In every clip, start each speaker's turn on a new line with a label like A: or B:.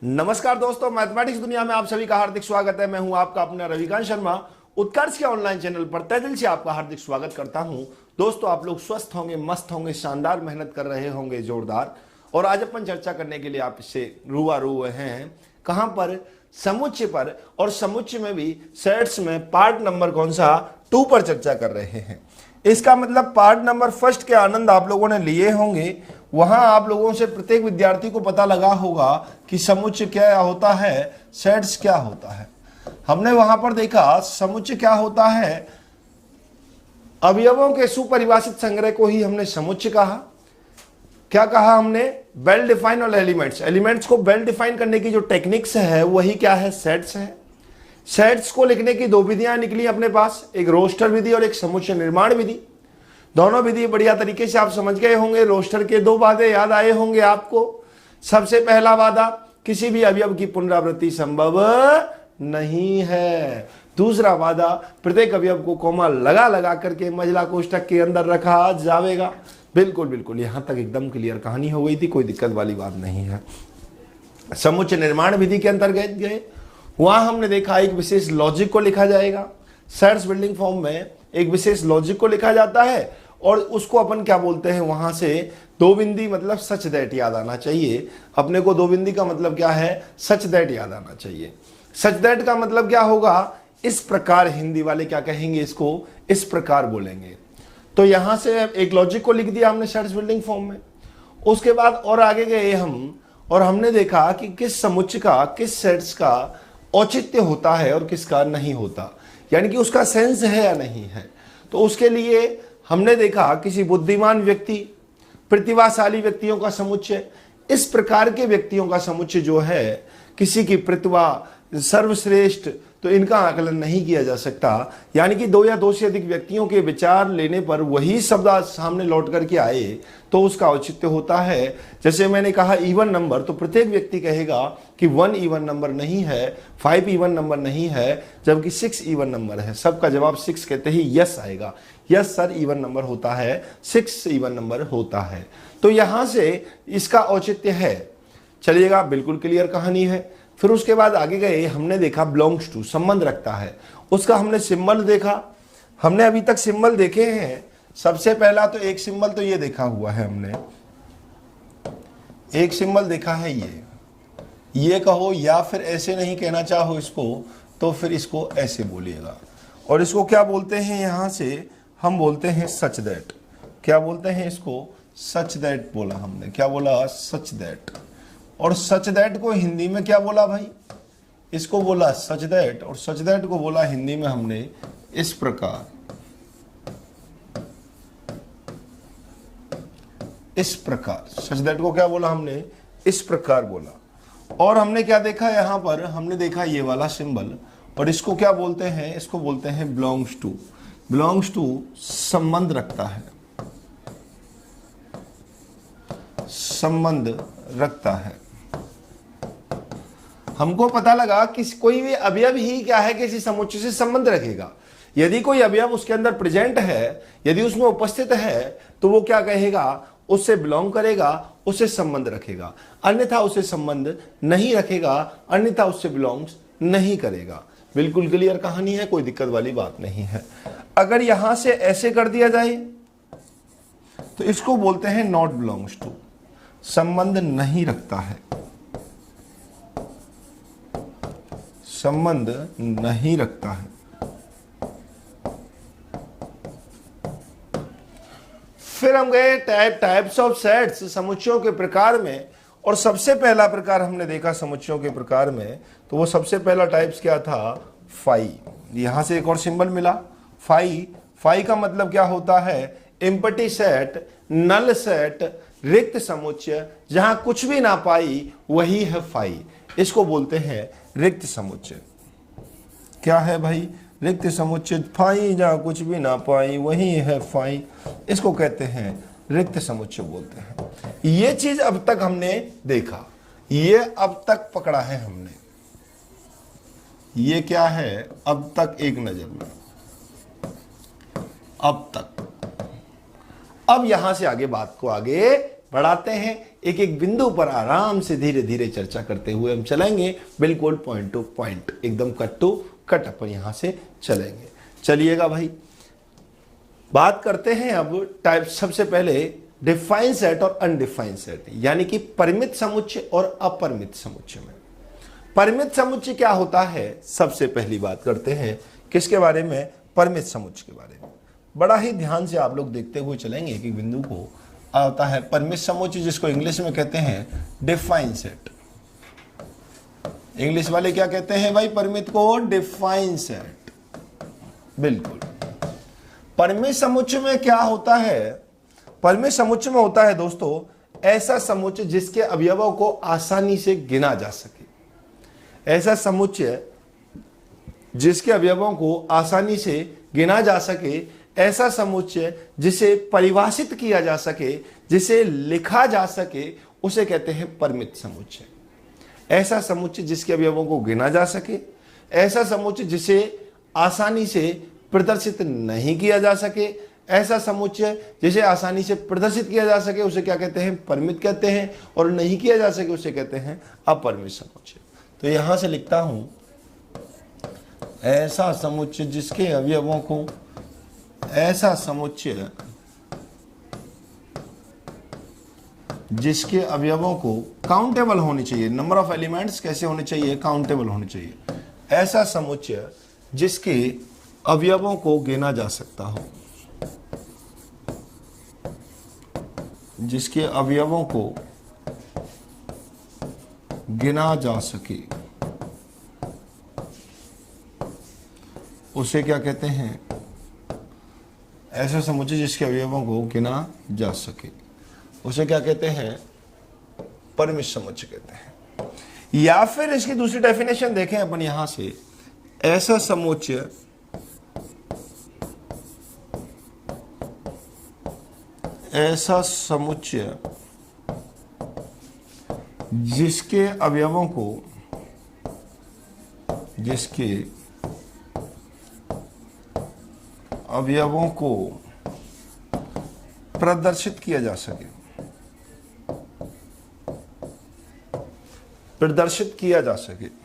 A: नमस्कार दोस्तों, मैथमेटिक्स दुनिया में आप सभी का हार्दिक स्वागत है। मैं हूं आपका अपना रविकांत शर्मा। उत्कर्ष के ऑनलाइन चैनल पर तहे दिल से आपका हार्दिक स्वागत करता हूं। दोस्तों, आप लोग स्वस्थ होंगे, मस्त होंगे, शानदार मेहनत कर रहे होंगे, जोरदार। और आज अपन चर्चा करने के लिए आपसे रूबरू हैं। कहां पर? समुच्चय पर। और समुच्चय में भी सेट्स में पार्ट नंबर कौन सा? 2 पर चर्चा कर रहे हैं। इसका मतलब पार्ट नंबर फर्स्ट के आनंद आप लोगों ने लिए होंगे। वहां आप लोगों से प्रत्येक विद्यार्थी को पता लगा होगा कि समुच्चय क्या होता है, सेट्स क्या होता है। हमने वहां पर देखा समुच्चय क्या होता है, अवयवों के सुपरिभाषित संग्रह को ही हमने समुच्चय कहा। क्या कहा हमने? वेल डिफाइन और एलिमेंट्स को वेल डिफाइन करने की जो टेक्निक्स है वही क्या है? सेट्स है। सेट्स को लिखने की 2 विधियां निकली अपने पास, एक रोस्टर विधि और एक समुच्चय निर्माण विधि। दोनों विधि बढ़िया तरीके से आप समझ गए होंगे। रोस्टर के 2 वादे याद आए होंगे आपको। सबसे पहला वादा, किसी भी अवयव की पुनरावृत्ति संभव नहीं है। दूसरा वादा, प्रत्येक अवयव को कॉमा लगा लगा करके महिला कोष्ठक के अंदर रखा जाएगा। बिल्कुल बिल्कुल, यहां तक एकदम क्लियर कहानी हो गई थी, कोई दिक्कत वाली बात नहीं है। समुच्चय निर्माण विधि के अंतर्गत गए, वहां हमने देखा एक विशेष लॉजिक को लिखा जाएगा। सेट्स बिल्डिंग फॉर्म में एक विशेष लॉजिक को लिखा जाता है और उसको अपन क्या बोलते हैं, वहां से 2 बिंदी मतलब सच दैट याद आना चाहिए। अपने को 2 बिंदी का मतलब क्या है? सच दैट याद आना चाहिए। सच दैट का मतलब क्या होगा? इस प्रकार हिंदी वाले क्या कहेंगे, इसको इस प्रकार बोलेंगे। तो यहां से एक लॉजिक को लिख दिया हमने सेट्स बिल्डिंग फॉर्म में। उसके बाद और आगे गए हम और हमने देखा कि किस समुच्चय का, किस सेट्स का औचित्य होता है और किसका नहीं होता, यानी कि उसका सेंस है या नहीं है। तो उसके लिए हमने देखा किसी बुद्धिमान व्यक्ति, प्रतिभाशाली व्यक्तियों का समुच्चय। इस प्रकार के व्यक्तियों का समुच्चय जो है, किसी की प्रतिभा सर्वश्रेष्ठ, तो इनका आकलन नहीं किया जा सकता। यानी कि 2 या 2 से अधिक व्यक्तियों के विचार लेने पर वही शब्द सामने लौट करके आए तो उसका औचित्य होता है। जैसे मैंने कहा इवन नंबर, तो प्रत्येक व्यक्ति कहेगा कि 1 इवन नंबर नहीं है, 5 इवन नंबर नहीं है, जबकि 6 इवन नंबर है। सबका जवाब 6 कहते ही यस आएगा। यस सर, इवन नंबर होता है, 6 इवन नंबर होता है। तो यहां से इसका औचित्य है। चलिएगा, बिल्कुल क्लियर कहानी है। फिर उसके बाद आगे गए, हमने देखा बिलोंग्स टू, संबंध रखता है। उसका हमने सिंबल देखा। हमने अभी तक सिंबल देखे हैं। सबसे पहला तो एक सिंबल तो ये देखा हुआ है हमने, एक सिंबल देखा है ये कहो, या फिर ऐसे नहीं कहना चाहो इसको तो फिर इसको ऐसे बोलिएगा। और इसको क्या बोलते हैं? यहां से हम बोलते हैं सच दैट। क्या बोलते हैं इसको? सच दैट बोला हमने। क्या बोला? Such that. और सच दैट को हिंदी में क्या बोला भाई? इसको बोला सच दैट, और सच दैट को बोला हिंदी में हमने इस प्रकार। इस प्रकार सच दैट को क्या बोला हमने? इस प्रकार बोला। और हमने क्या देखा यहां पर? हमने देखा ये वाला सिंबल, और इसको क्या बोलते हैं? इसको बोलते हैं बिलोंग्स टू। बिलोंग्स टू संबंध रखता है, संबंध रखता है। हमको पता लगा कि कोई भी अवयव ही क्या है, किसी समुच्चय से संबंध रखेगा। यदि कोई अवयव उसके अंदर प्रेजेंट है, यदि उसमें उपस्थित है, तो वो क्या कहेगा? उससे बिलोंग करेगा, उससे संबंध रखेगा। अन्यथा उससे संबंध नहीं रखेगा, अन्यथा उससे बिलोंग्स नहीं करेगा। बिल्कुल क्लियर कहानी है, कोई दिक्कत वाली बात नहीं है। अगर यहां से ऐसे कर दिया जाए तो इसको बोलते हैं नॉट बिलोंग्स टू, संबंध नहीं रखता है, संबंध नहीं रखता है। फिर हम गए टाइप्स ऑफ सेट्स, समुच्चयों के प्रकार में। और सबसे पहला प्रकार हमने देखा समुच्चयों के प्रकार में, तो वो सबसे पहला टाइप्स क्या था? फाई। यहां से एक और सिंबल मिला, फाई। फाई का मतलब क्या होता है? एम्प्टी सेट, नल सेट, रिक्त समुच्चय, जहां कुछ भी ना पाई वही है फाई। इसको बोलते हैं रिक्त समुच्चय। क्या है भाई? रिक्त समुच्चय। फाई, जहां कुछ भी ना पाई वही है फाई, इसको कहते हैं रिक्त समुच्चय बोलते हैं। ये चीज अब तक हमने देखा, ये अब तक पकड़ा है हमने। ये क्या है? अब तक एक नजर में, अब तक। अब यहां से आगे बात को आगे बढ़ाते हैं। एक एक बिंदु पर आराम से धीरे धीरे चर्चा करते हुए हम चलेंगे, बिल्कुल पॉइंट टू पॉइंट, एकदम कट टू कट अपन यहां से चलेंगे। चलिएगा भाई, बात करते हैं अब टाइप। सबसे पहले डिफाइंड सेट और अनडिफाइंड सेट, यानी कि परिमित समुच्चय और अपरिमित समुच्चय में। परिमित समुच्चय क्या होता है, सबसे पहली बात करते हैं किसके बारे में, परिमित समुच्चय के बारे में। बड़ा ही ध्यान से आप लोग देखते हुए चलेंगे कि बिंदु को आता है परिमित समुच्चय, जिसको इंग्लिश में कहते हैं डिफाइंड सेट। इंग्लिश वाले क्या कहते हैं भाई, परिमित को डिफाइंड सेट। बिल्कुल, परिमित समुच्चय में क्या होता है, परिमित समुच्चय में होता है दोस्तों ऐसा समुच्चय जिसके अवयवों को आसानी से गिना जा सके। ऐसा समुच्चय जिसके अवयवों को आसानी से गिना जा सके, ऐसा समुच्चय जिसे परिभाषित किया जा सके, जिसे लिखा जा सके, उसे कहते हैं परिमित समुच्चय। ऐसा समुच्चय जिसके अवयवों को गिना जा सके, ऐसा समुच्चय जिसे आसानी से प्रदर्शित नहीं किया जा सके, ऐसा समुच्चय जिसे आसानी से प्रदर्शित किया जा सके, उसे क्या कहते हैं, परिमित कहते हैं, और नहीं किया जा सके उसे कहते हैं अपरिमित समुच्चय। तो यहां से लिखता हूं, ऐसा समुच्चय जिसके अवयवों को, ऐसा समुच्चय जिसके अवयवों को काउंटेबल होनी चाहिए, नंबर ऑफ एलिमेंट्स कैसे होने चाहिए, काउंटेबल होने चाहिए। ऐसा समुच्चय जिसके अवयवों को गिना जा सकता हो, जिसके अवयवों को गिना जा सके, उसे क्या कहते हैं, ऐसा समुच्चय जिसके अवयवों को गिना जा सके, उसे क्या कहते हैं, परिमित समुच्चय कहते हैं। या फिर इसकी दूसरी डेफिनेशन देखें अपन यहां से, ऐसा समुच्चय ऐसा समुच्चय जिसके अवयवों को, जिसके अवयवों को प्रदर्शित किया जा सके, प्रदर्शित किया जा सके।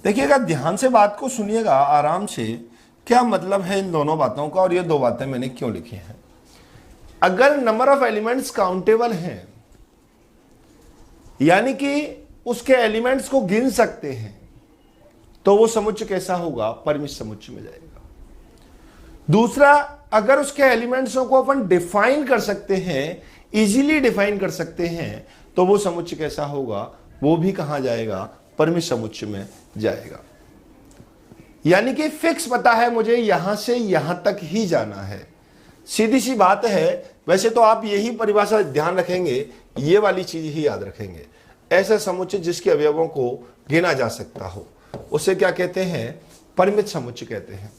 A: देखिएगा, ध्यान से बात को सुनिएगा आराम से, क्या मतलब है इन दोनों बातों का, और ये दो बातें मैंने क्यों लिखी हैं। अगर नंबर ऑफ एलिमेंट्स काउंटेबल हैं, यानी कि उसके एलिमेंट्स को गिन सकते हैं, तो वो समुच्चय कैसा होगा, परिमित समुच्चय में जाएगा। दूसरा, अगर उसके एलिमेंट्सों को अपन डिफाइन कर सकते हैं, इजीली डिफाइन कर सकते हैं, तो वो समुच्चय कैसा होगा, वो भी कहां जाएगा, परिमित समुच्चय में जाएगा। यानी कि फिक्स पता है मुझे यहां से यहां तक ही जाना है, सीधी सी बात है। वैसे तो आप यही परिभाषा ध्यान रखेंगे, ये वाली चीज ही याद रखेंगे। ऐसा समुच्चय जिसके अवयवों को गिना जा सकता हो, उसे क्या कहते हैं, परिमित समुच्चय कहते हैं।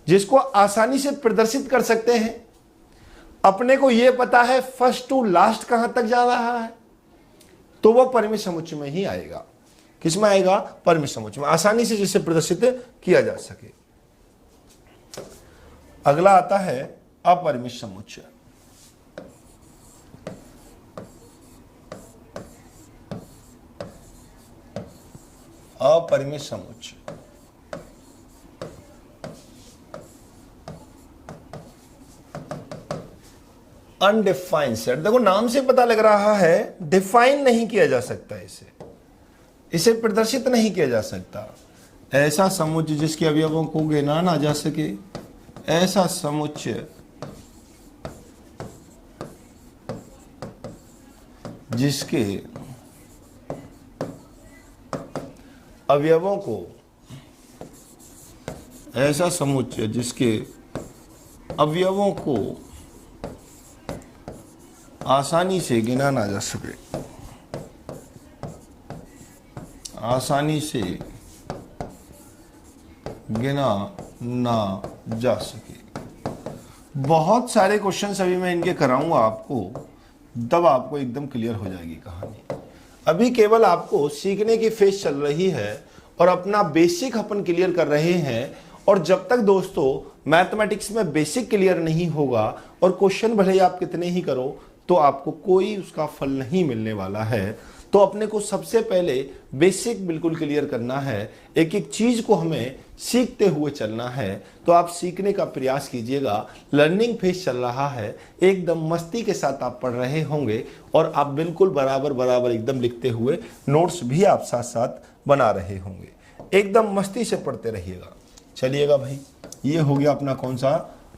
A: जिसको आसानी से प्रदर्शित कर सकते हैं, अपने को यह पता है फर्स्ट टू लास्ट कहां तक जा रहा है, तो वो परिमित समुच्चय में ही आएगा। किसमें आएगा, परिमित समुच्चय में, आसानी से जिसे प्रदर्शित किया जा सके। अगला आता है अपरिमित समुच्चय। अपरिमित समुच्चय अनडिफाइंड सेट। देखो नाम से पता लग रहा है, डिफाइन नहीं किया जा सकता, इसे प्रदर्शित नहीं किया जा सकता। ऐसा समुच्चय जिसके अवयवों को गिना ना जा सके, ऐसा समुच्चय जिसके अवयवों को, ऐसा समुच्चय जिसके अवयवों को आसानी से गिना ना जा सके, आसानी से गिना ना जा सके। बहुत सारे क्वेश्चंस अभी मैं इनके कराऊंगा आपको, तब आपको एकदम क्लियर हो जाएगी कहानी। अभी केवल आपको सीखने की फेज चल रही है और अपना बेसिक अपन क्लियर कर रहे हैं। और जब तक दोस्तों मैथमेटिक्स में बेसिक क्लियर नहीं होगा और क्वेश्चन भले ही आप कितने ही करो तो आपको कोई उसका फल नहीं मिलने वाला है। तो अपने को सबसे पहले बेसिक बिल्कुल क्लियर करना है, एक एक चीज को हमें सीखते हुए चलना है। तो आप सीखने का प्रयास कीजिएगा, लर्निंग फेज चल रहा है, एकदम मस्ती के साथ आप पढ़ रहे होंगे और आप बिल्कुल बराबर बराबर एकदम लिखते हुए नोट्स भी आप साथ साथ बना रहे होंगे। एकदम मस्ती से पढ़ते रहिएगा। चलिएगा भाई, ये हो गया अपना कौन सा,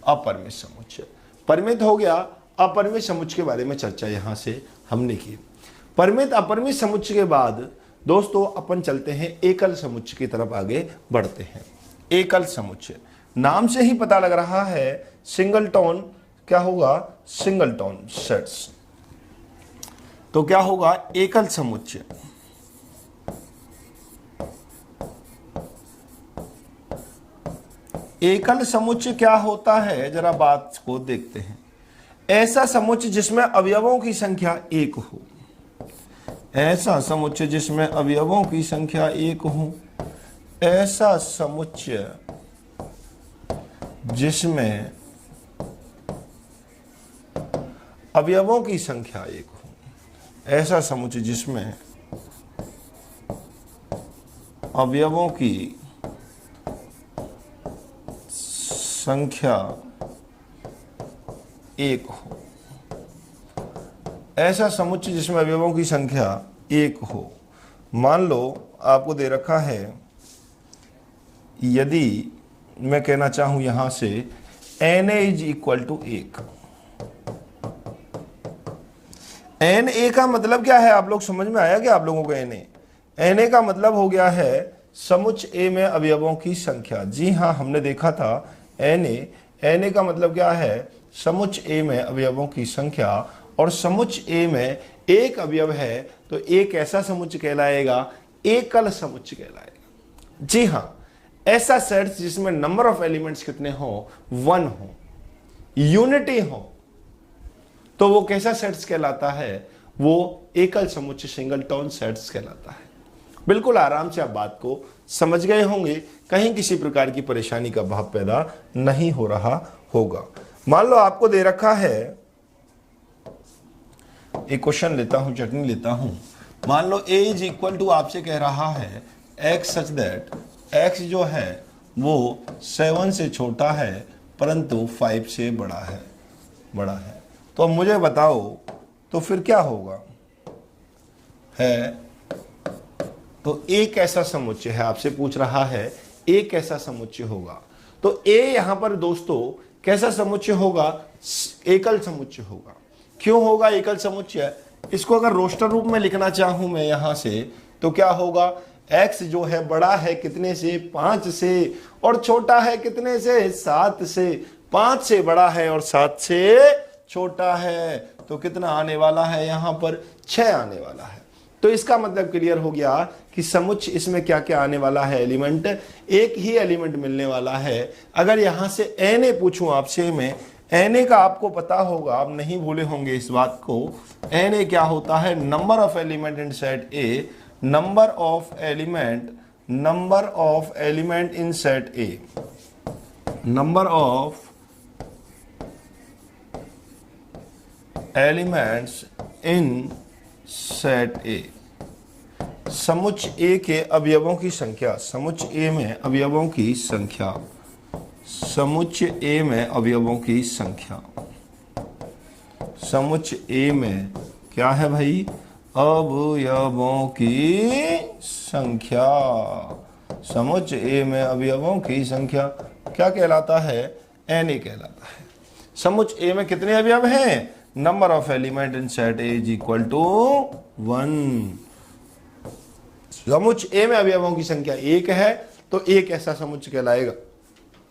A: अपरिमित समुच्चय। परिमित हो गया, अपरिमित समुच्चय के बारे में चर्चा यहां से हमने की। परिमित अपरिमित समुच्चय के बाद दोस्तों अपन चलते हैं एकल समुच्चय की तरफ आगे बढ़ते हैं। एकल समुच्चय, नाम से ही पता लग रहा है सिंगलटन, क्या होगा, सिंगलटन सेट्स। तो क्या होगा, एकल समुच्चय। एकल समुच्चय क्या होता है, जरा बात को देखते हैं। ऐसा समुच्चय जिसमें अवयवों की संख्या एक हो, ऐसा समुच्चय जिसमें अवयवों की संख्या एक हो, ऐसा समुच्चय जिसमें अवयवों की संख्या एक हो, ऐसा समुच्चय जिसमें अवयवों की संख्या एक हो, ऐसा समुच्चय जिसमें अवयवों की संख्या एक हो। मान लो आपको दे रखा है, यदि मैं कहना चाहूं यहां से Na is equal to 1। Na का मतलब क्या है, आप लोग समझ में आया क्या आप लोगों को? Na का मतलब हो गया है समुच्चय A में अवयवों की संख्या। जी हाँ, हमने देखा था Na का मतलब क्या है, समुच्चय A में अवयवों की संख्या, और समुच्चय A में एक अवयव है तो एक ऐसा समुच्चय कहलाएगा, एकल समुच्चय कहलाएगा। जी हाँ, ऐसा सेट जिसमें नंबर ऑफ एलिमेंट्स कितने हो, 1 हो, यूनिटी हो, तो वो कैसा सेट्स कहलाता है, वो एकल समुच्चय सिंगलटन सेट्स कहलाता है। बिल्कुल आराम से आप बात को समझ गए होंगे, कहीं किसी प्रकार की परेशानी का भाव पैदा नहीं हो रहा होगा। मान लो आपको दे रखा है, एक क्वेश्चन लेता हूं, चटनी लेता हूं। मान लो a इज इक्वल टू, आपसे कह रहा है x सच दैट x जो है वो 7 से छोटा है परंतु 5 से बड़ा है। तो अब मुझे बताओ तो फिर क्या होगा, है तो एक ऐसा समुच्चय है, आपसे पूछ रहा है एक ऐसा समुच्चय होगा। तो a यहां पर दोस्तों कैसा समुच्चय होगा, एकल समुच्चय होगा। क्यों होगा एकल समुच्चय, इसको अगर रोस्टर रूप में लिखना चाहूं मैं यहां से, तो क्या होगा, x जो है बड़ा है कितने से, 5 से, और छोटा है कितने से, 7 से। 5 से बड़ा है और 7 से छोटा है, तो कितना आने वाला है यहां पर, 6 आने वाला है। तो इसका मतलब क्लियर हो गया कि समुच्चय इसमें क्या क्या आने वाला है, एलिमेंट, एक ही एलिमेंट मिलने वाला है। अगर यहां से Na पूछूं आपसे मैं, Na का आपको पता होगा, आप नहीं भूले होंगे इस बात को। Na क्या होता है, number of element in set A, number of element in set A, number of elements in set A, समुच्चय A के अवयवों की संख्या, समुच्चय A में अवयवों की संख्या, समुच्चय A में अवयवों की संख्या, समुच्चय A में क्या है भाई, अवयवों की संख्या। समुच्चय A में अवयवों की संख्या क्या कहलाता है, Na कहलाता है। समुच्चय A में कितने अवयव हैं, number of element in set A is equal to 1। समुच्चय A में अवयवों की संख्या 1 है तो एक ऐसा समुच्चय कहलाएगा,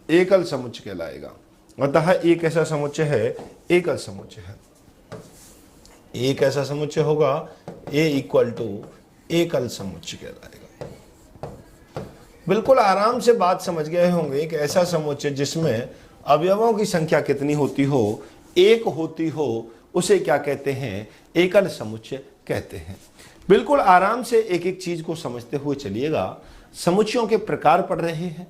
A: एकल समुच्चय कहलाएगा। अतः एक ऐसा समुच्चय है, एकल समुच्चय है। एक ऐसा समुच्चय होगा A इक्वल टू एकल समुच्चय कहलाएगा। बिल्कुल आराम से बात समझ गए होंगे। एक ऐसा समुच्चय जिसमें अवयवों की संख्या कितनी होती हो, एक होती हो, उसे क्या कहते हैं, एकल समुच्चय कहते हैं। बिल्कुल आराम से एक एक चीज को समझते हुए चलिएगा। समुच्चयों के प्रकार पढ़ रहे हैं,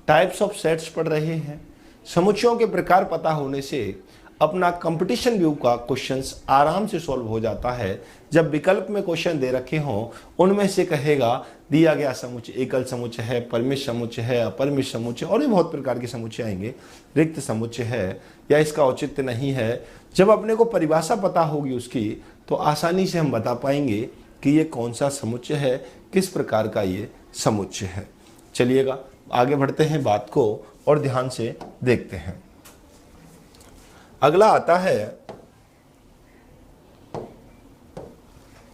A: टाइप्स ऑफ सेट्स पढ़ रहे हैं, समुच्चयों के प्रकार पता होने से अपना कंपटीशन व्यू का क्वेश्चंस आराम से सॉल्व हो जाता है। जब विकल्प में क्वेश्चन दे रखे हों, उनमें से कहेगा दिया गया समुच्चय एकल समुच्चय है, परिमित समुच्चय है, अपरिमित समुच्चय, और भी बहुत प्रकार के समुच्चय आएंगे, रिक्त समुच्चय है या इसका औचित्य नहीं है। जब अपने को परिभाषा पता होगी उसकी, तो आसानी से हम बता पाएंगे कि ये कौन सा समुच्चय है, किस प्रकार का ये समुच्चय है। चलिएगा आगे बढ़ते हैं बात को और ध्यान से देखते हैं। अगला आता है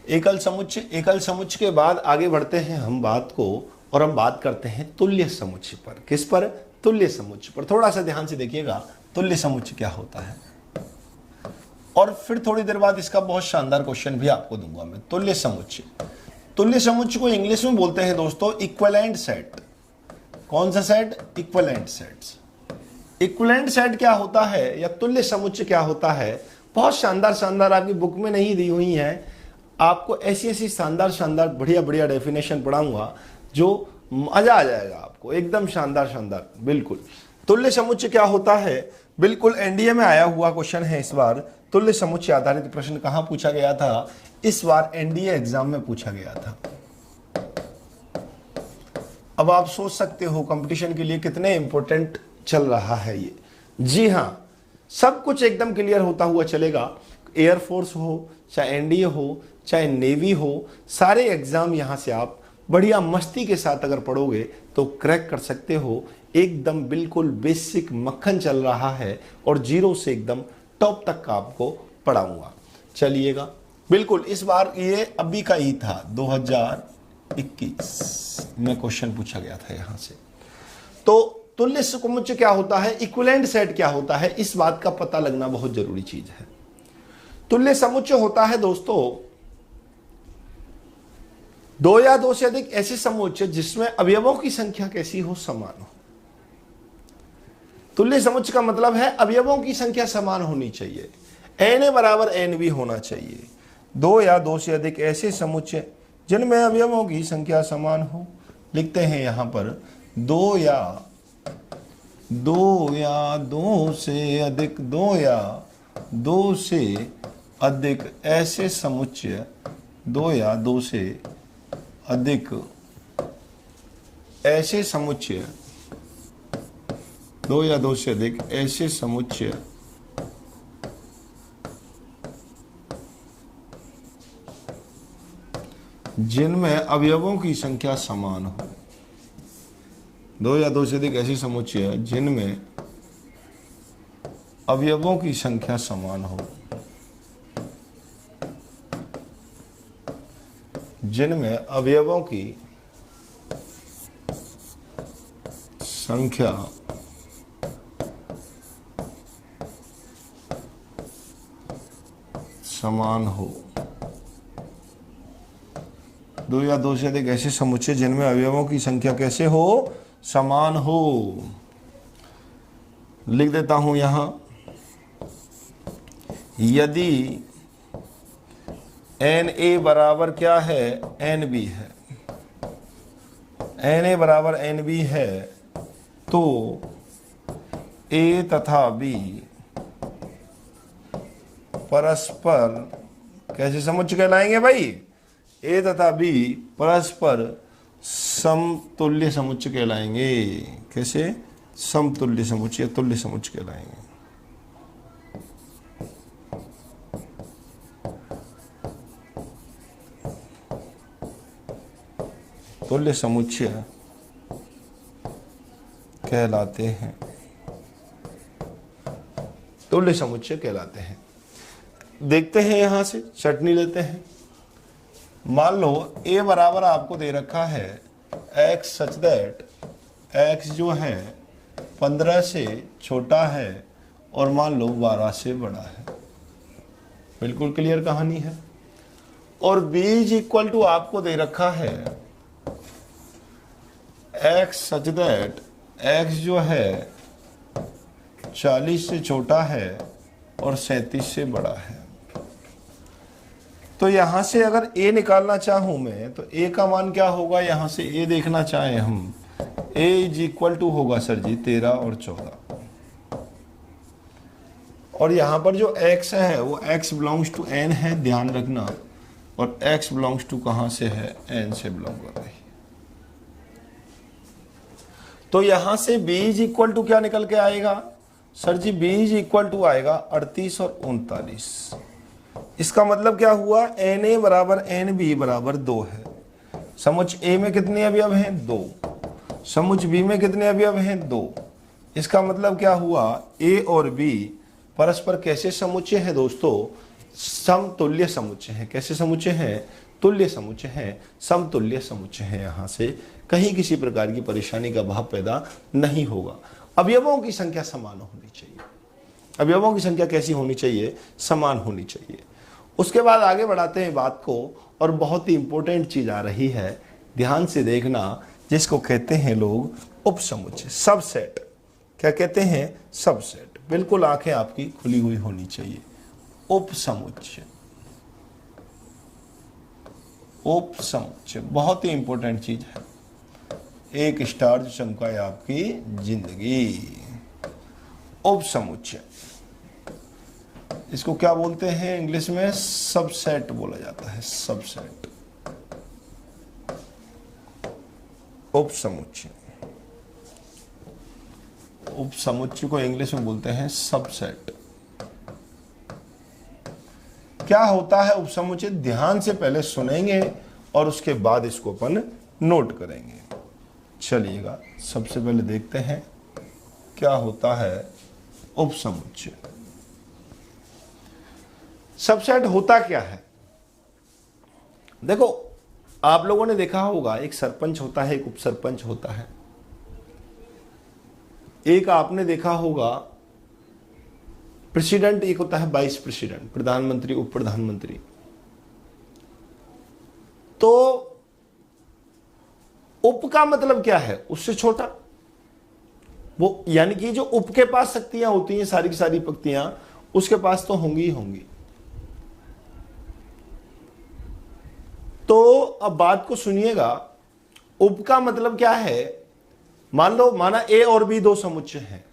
A: एकल समुच्चय। एकल समुच्चय के बाद आगे बढ़ते हैं हम बात को, और हम बात करते हैं तुल्य समुच्चय पर। किस पर? तुल्य समुच्चय पर। थोड़ा सा ध्यान से देखिएगा तुल्य समुच्चय क्या होता है, और फिर थोड़ी देर बाद इसका बहुत शानदार क्वेश्चन भी आपको दूंगा मैं। तुल्य समुच्चय, तुल्य समुच्चय को इंग्लिश में बोलते हैं दोस्तों इक्विवेलेंट सेट। कौन सा set? Equivalent sets. Equivalent set क्या होता है या तुल्य समुच्चय क्या होता है? बहुत शानदार शानदार आपकी बुक में नहीं दी हुई है। आपको ऐसी ऐसी शानदार शानदार बढ़िया बढ़िया डेफिनेशन पढ़ाऊंगा जो मजा आ जाएगा आपको, एकदम शानदार शानदार। बिल्कुल तुल्य समुच्चय क्या होता है, बिल्कुल एनडीए में आया हुआ क्वेश्चन है इस बार। तुल्य समुच्चय आधारित प्रश्न कहां पूछा गया था? इस बार एनडीए एग्जाम में पूछा गया था। अब आप सोच सकते हो कंपटीशन के लिए कितने इंपॉर्टेंट चल रहा है ये। जी हाँ, सब कुछ एकदम क्लियर होता हुआ चलेगा। एयरफोर्स हो, चाहे एनडीए हो, चाहे नेवी हो, सारे एग्जाम यहाँ से आप बढ़िया मस्ती के साथ अगर पढ़ोगे तो क्रैक कर सकते हो। एकदम बिल्कुल बेसिक मक्खन चल रहा है, और जीरो से एकदम टॉप तक का आपको पढ़ाऊंगा। चलिएगा, बिल्कुल इस बार ये अभी का ही था, 2021 में क्वेश्चन पूछा गया था यहाँ से। तो तुल्य समुच्चय क्या होता है, इक्विवेलेंट सेट क्या होता है, इस बात का पता लगना बहुत जरूरी चीज है। तुल्य समुच्चय होता है दोस्तों दो या दो से अधिक ऐसे समुच्चय जिसमें अवयवों की संख्या कैसी हो? समान हो। तुल्य समुच्चय का मतलब है अवयवों की संख्या समान होनी चाहिए, एन ए बराबर एन बी होना चाहिए। दो या दो से अधिक ऐसे समुच्चय जिनमें अवयवों की संख्या समान हो। लिखते हैं यहां पर दो या दो से अधिक, दो या दो से अधिक ऐसे समुच्चय, दो या दो से अधिक ऐसे समुच्चय, दो या दो से अधिक ऐसे समुच्चय जिनमें अवयवों की संख्या समान हो। दो या दो से अधिक ऐसे समुच्चय जिनमें अवयवों की संख्या समान हो, जिनमें अवयवों की संख्या समान हो। दो या दो से अधिक ऐसे समुच्चय जिनमें अवयवों की संख्या कैसे हो? समान हो। लिख देता हूं यहां, यदि एन ए बराबर क्या है? एन बी है। एन ए बराबर एन बी है तो ए तथा बी परस्पर कैसे समुच्चय कहलाएंगे भाई? ए तथा बी परस्पर समतुल्य समुच्चय कहलाएंगे। कैसे? समतुल्य समुच्चय, तुल्य समुच्चय कहलाएंगे। तुल्य समुच्चय कहलाते हैं, तुल्य समुच्चय कहलाते हैं। देखते हैं यहां से, चटनी लेते हैं। मान लो a बराबर आपको दे रखा है x सच दैट x जो है 15 से छोटा है और मान लो 12 से बड़ा है। बिल्कुल क्लियर कहानी है। और b इज इक्वल टू आपको दे रखा है x सच दैट x जो है 40 से छोटा है और 37 से बड़ा है। तो यहां से अगर a निकालना चाहूं मैं तो a का मान क्या होगा? यहां से a देखना चाहें हम, a इज इक्वल टू होगा सर जी 13 और 14। और यहां पर जो x है वो x बिलोंग्स टू n है, ध्यान रखना, और x बिलोंग्स टू कहां से है, n से बिलोंग कर रही है। तो यहां से b इज इक्वल टू क्या निकल के आएगा sir ji, b is equal to आएगा 38 और 39। इसका मतलब क्या हुआ, na बराबर nb बराबर 2 है। समुच्चय a में कितने अवयव हैं, 2। समुच्चय b में कितने अवयव हैं, 2। इसका मतलब क्या हुआ, a और b परस्पर कैसे समुच्चय है दोस्तों, समतुल्य समुच्चय है। कैसे समुच्चय है, तुल्य समुच्चय है, समतुल्य समुच्चय है। यहां से कहीं किसी प्रकार की परेशानी का भाव पैदा नहीं होगा। अवयवों की संख्या समान होनी चाहिए। अवयवों की संख्या कैसी होनी चाहिए, समान होनी चाहिए। उसके बाद आगे बढ़ाते हैं बात को, और बहुत ही इंपॉर्टेंट चीज आ रही है, ध्यान से देखना, जिसको कहते हैं लोग उपसमुच्चय, सबसेट। क्या कहते हैं, सबसेट। बिल्कुल आंखें आपकी खुली हुई होनी चाहिए। उपसमुच्चय, उपसमुच्चय बहुत ही इंपॉर्टेंट चीज है। एक स्टार जो चमकाए आपकी जिंदगी। उपसमुच्चय, इसको क्या बोलते हैं इंग्लिश में, सबसेट बोला जाता है, सबसेट। उपसमुच्चय, उपसमुच्चय को इंग्लिश में बोलते हैं सबसेट। क्या होता है उपसमुच्चय, ध्यान से पहले सुनेंगे और उसके बाद इसको अपन नोट करेंगे। चलिएगा, सबसे पहले देखते हैं क्या होता है उपसमुच्चय। सबसेट होता क्या है, देखो आप लोगों ने देखा होगा, एक सरपंच होता है, एक उपसरपंच होता है। एक आपने देखा होगा प्रेसिडेंट, एक होता है वाइस प्रेसिडेंट, प्रधानमंत्री, उप प्रधानमंत्री। तो उप का मतलब क्या है, उससे छोटा, वो यानी कि जो उप के पास शक्तियां होती हैं, सारी की सारी शक्तियां उसके पास तो होंगी ही होंगी। तो अब बात को सुनिएगा, उप का मतलब क्या है, मान लो, माना ए और बी दो समुच्चय हैं,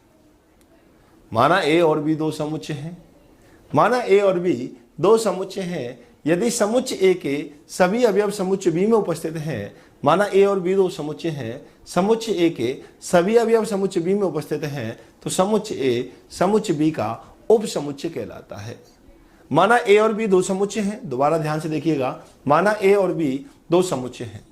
A: माना ए और बी दो समुच्चय हैं, माना ए और बी दो समुच्चय हैं। यदि समुच्चय ए के सभी अवयव समुच्चय बी में उपस्थित हैं, माना ए और बी दो समुच्चय हैं, समुच्चय ए के सभी अवयव समुच्चय बी में उपस्थित हैं, तो समुच्चय ए समुच्चय बी का उप समुच्चय कहलाता है। माना ए और बी दो समुच्चय हैं, दोबारा ध्यान से देखिएगा, माना ए और बी दो समुच्चय हैं।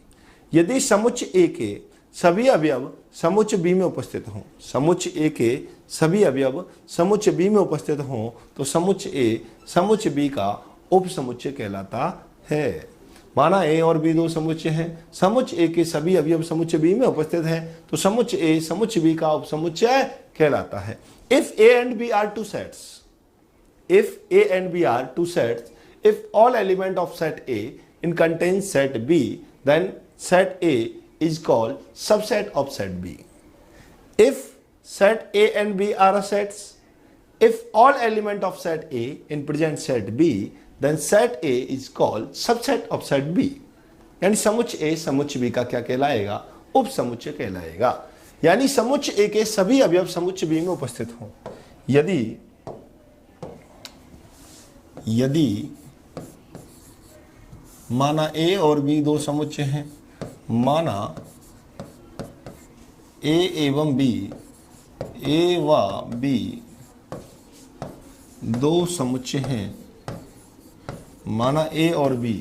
A: यदि समुच्चय ए के सभी अवयव समुच्चय बी में उपस्थित हों, समुच्चय ए के सभी अवयव समुच्चय बी में उपस्थित हों, तो समुच्चय ए समुच्चय बी का उप समुच्चय कहलाता है। माना ए और बी दो समुच्चय हैं, समुच्चय ए के सभी अवयव समुच्चय बी में उपस्थित हैं, तो समुच्चय ए समुच्चय बी का उप समुच्चय कहलाता है। If A and B are two sets, if A and B are two sets, if all element of set A in contains set B, then set A is called subset of set B. If set A and B are sets, if all element of set A in present set B, then set A is called subset of set B. यानी समुच्चय A समुच्चय B का क्या कहलाएगा, उप समुच्चय कहलाएगा। यानी समुच्चय A के सभी अवयव समुच्चय B में उपस्थित हों। यदि माना ए और बी दो समुच्चय हैं, माना ए एवं बी, ए व बी दो समुच्चय हैं, माना ए और बी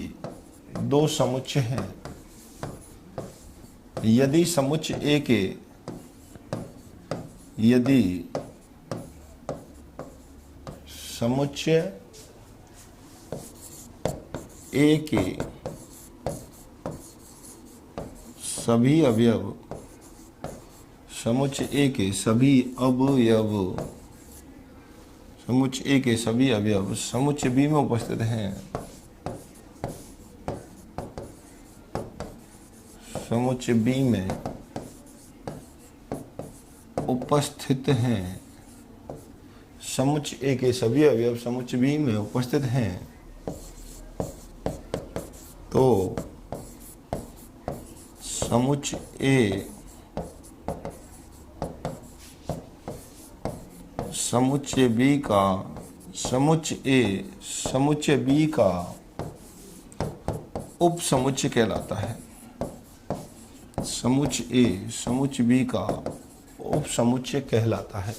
A: दो समुच्चय हैं। यदि समुच्चय ए के, यदि समुच्चय ए के सभी अवयव, समुच्चय ए के सभी अवयव, समुच्चय ए के सभी अवयव समुच्चय बी में उपस्थित हैं, समुच्चय बी में उपस्थित हैं, समुच्चय ए के सभी अवयव समुच्चय बी में उपस्थित हैं, तो समुच्चय ए समुच्चय बी का समुच्चय ए समुच्चय बी का उप समुच्चय कहलाता है। समुच्चय ए समुच्चय बी का उप समुच्चय कहलाता है।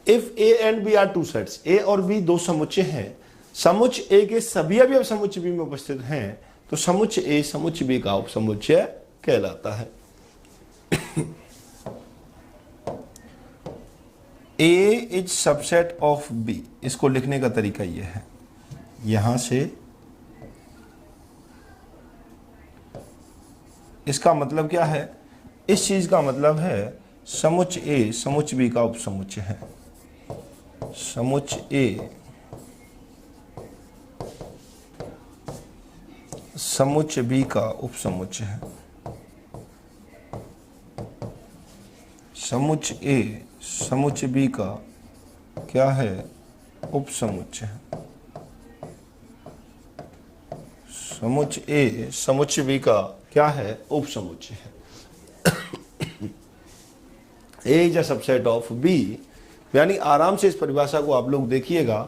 A: If A and B are two sets, A और बी दो समुच्चय हैं, समुच्चय ए के सभी अवयव समुच्चय बी में उपस्थित हैं, तो समुच्चय ए समुच्चय बी का उपसमुच्चय कहलाता है। A is subset of B, इसको लिखने का तरीका यह है, यहां से इसका मतलब क्या है, इस चीज का मतलब है समुच्चय ए समुच्चय बी का उपसमुच्चय है। समुच्चय ए समुच्चय बी का उपसमुच्चय है। समुच्चय ए समुच्चय बी का क्या है, उपसमुच्चय है। समुच्चय ए समुच्चय बी का क्या है, उपसमुच्चय है। A is a subset of B, यानी आराम से इस परिभाषा को आप लोग देखिएगा,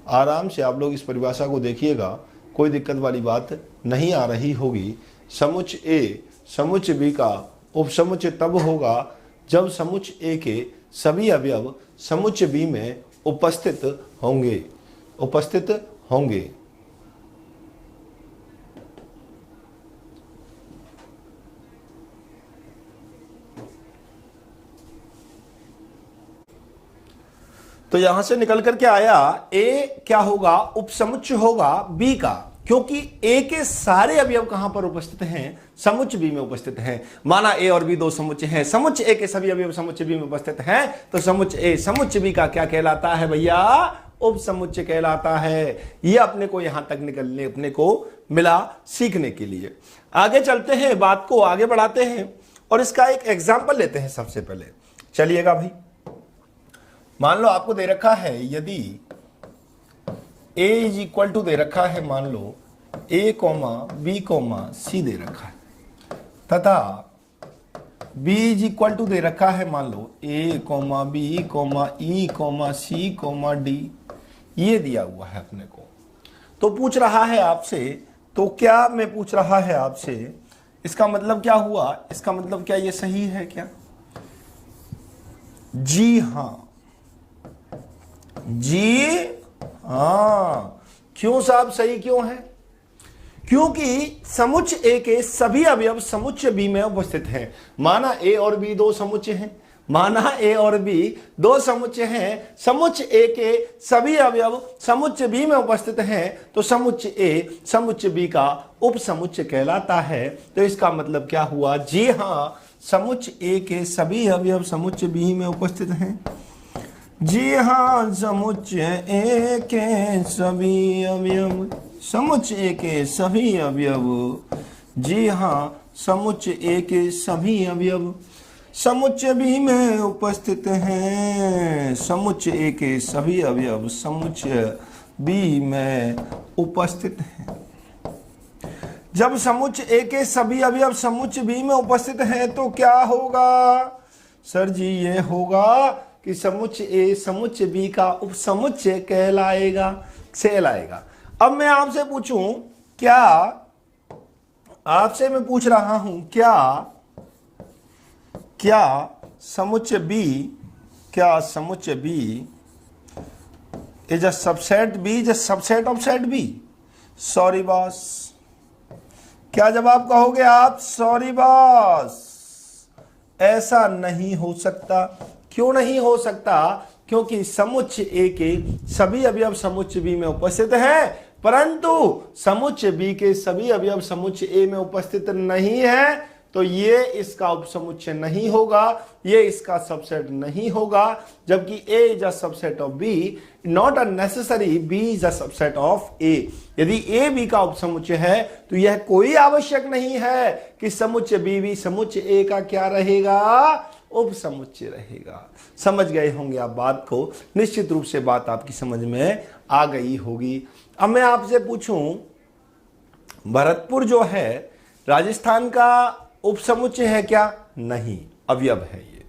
A: आराम से आप लोग इस परिभाषा को देखिएगा, कोई दिक्कत वाली बात नहीं आ रही होगी। समुच्चय ए समुच्चय बी का उपसमुच्चय तब होगा जब समुच्चय ए के सभी अवयव समुच्चय बी में उपस्थित होंगे, उपस्थित होंगे। तो यहां से निकल करके आया ए क्या होगा, उपसमुच्चय होगा बी का, क्योंकि ए के सारे अवयव कहां पर उपस्थित हैं, समुच्चय बी में उपस्थित हैं। माना ए और बी दो समुच्चय हैं, समुच्चय ए के सभी अवयव समुच्चय बी में उपस्थित हैं, तो समुच्चय ए समुच्चय बी का क्या कहलाता है भैया, उपसमुच्चय कहलाता है। ये अपने को यहां तक निकलने अपने को मिला सीखने के लिए। आगे चलते हैं, बात को आगे बढ़ाते हैं और इसका एक एग्जाम्पल लेते हैं। सबसे पहले चलिएगा भाई, मान लो आपको दे रखा है, यदि a इज इक्वल टू दे रखा है, मान लो a comma B comma C दे रखा है, तथा b इज इक्वल टू दे रखा है, मान लो a comma B comma E comma C comma D, ये दिया हुआ है अपने को। तो पूछ रहा है आपसे, तो क्या मैं पूछ रहा है आपसे, इसका मतलब क्या हुआ, इसका मतलब क्या ये सही है क्या? जी हाँ, जी हाँ। क्यों साहब सही क्यों है? क्योंकि समुच्चय ए के सभी अवयव समुच्चय बी में उपस्थित हैं। माना ए और बी दो समुच्चय हैं, माना ए और बी दो समुच्चय हैं, समुच्चय ए के सभी अवयव समुच्चय बी में उपस्थित हैं, तो समुच्चय ए समुच्चय बी का उपसमुच्चय कहलाता है। तो इसका मतलब क्या हुआ, जी हाँ, समुच्चय ए के सभी अवयव समुच्चय बी में उपस्थित हैं। जी हाँ, समुच्चय ए के सभी अवयव समुच्चय ए के सभी अवयव, जी हाँ, समुच्चय ए के सभी अवयव समुच्चय बी में उपस्थित हैं। समुच्चय ए के सभी अवयव समुच्चय बी में उपस्थित हैं। जब समुच्चय ए के सभी अवयव समुच्चय बी में उपस्थित हैं तो क्या होगा सर जी? ये होगा कि समुच्चय ए समुच्चय बी का उपसमुच्चय कहलाएगा। अब मैं आपसे पूछूं, क्या आपसे मैं पूछ रहा हूं, क्या समुच्चय B is a subset B is a subset of set B? Sorry boss, क्या जवाब कहोगे आप? सॉरी बॉस, ऐसा नहीं हो सकता। क्यों नहीं हो सकता? क्योंकि समुच्चय ए के सभी अवयव समुच्चय बी में उपस्थित हैं, परंतु समुच्चय बी के सभी अवयव समुच्चय ए में उपस्थित नहीं है, तो ये इसका उपसमुच्चय नहीं होगा, ये इसका सबसेट नहीं होगा। जबकि A is a subset of B, not a necessary B is a subset of A। यदि A B का उपसमुच्चय है तो यह कोई आवश्यक नहीं है कि समुच्चय B भी समुच्चय A का क्या रहेगा? उपसमुच्चय रहेगा। समझ गए होंगे आप बात को, निश्चित रूप से बात आपकी समझ में आ गई होगी। अब मैं आपसे पूछूं, भरतपुर जो है राजस्थान का उपसमुच्चय है क्या? नहीं, अवयव है ये।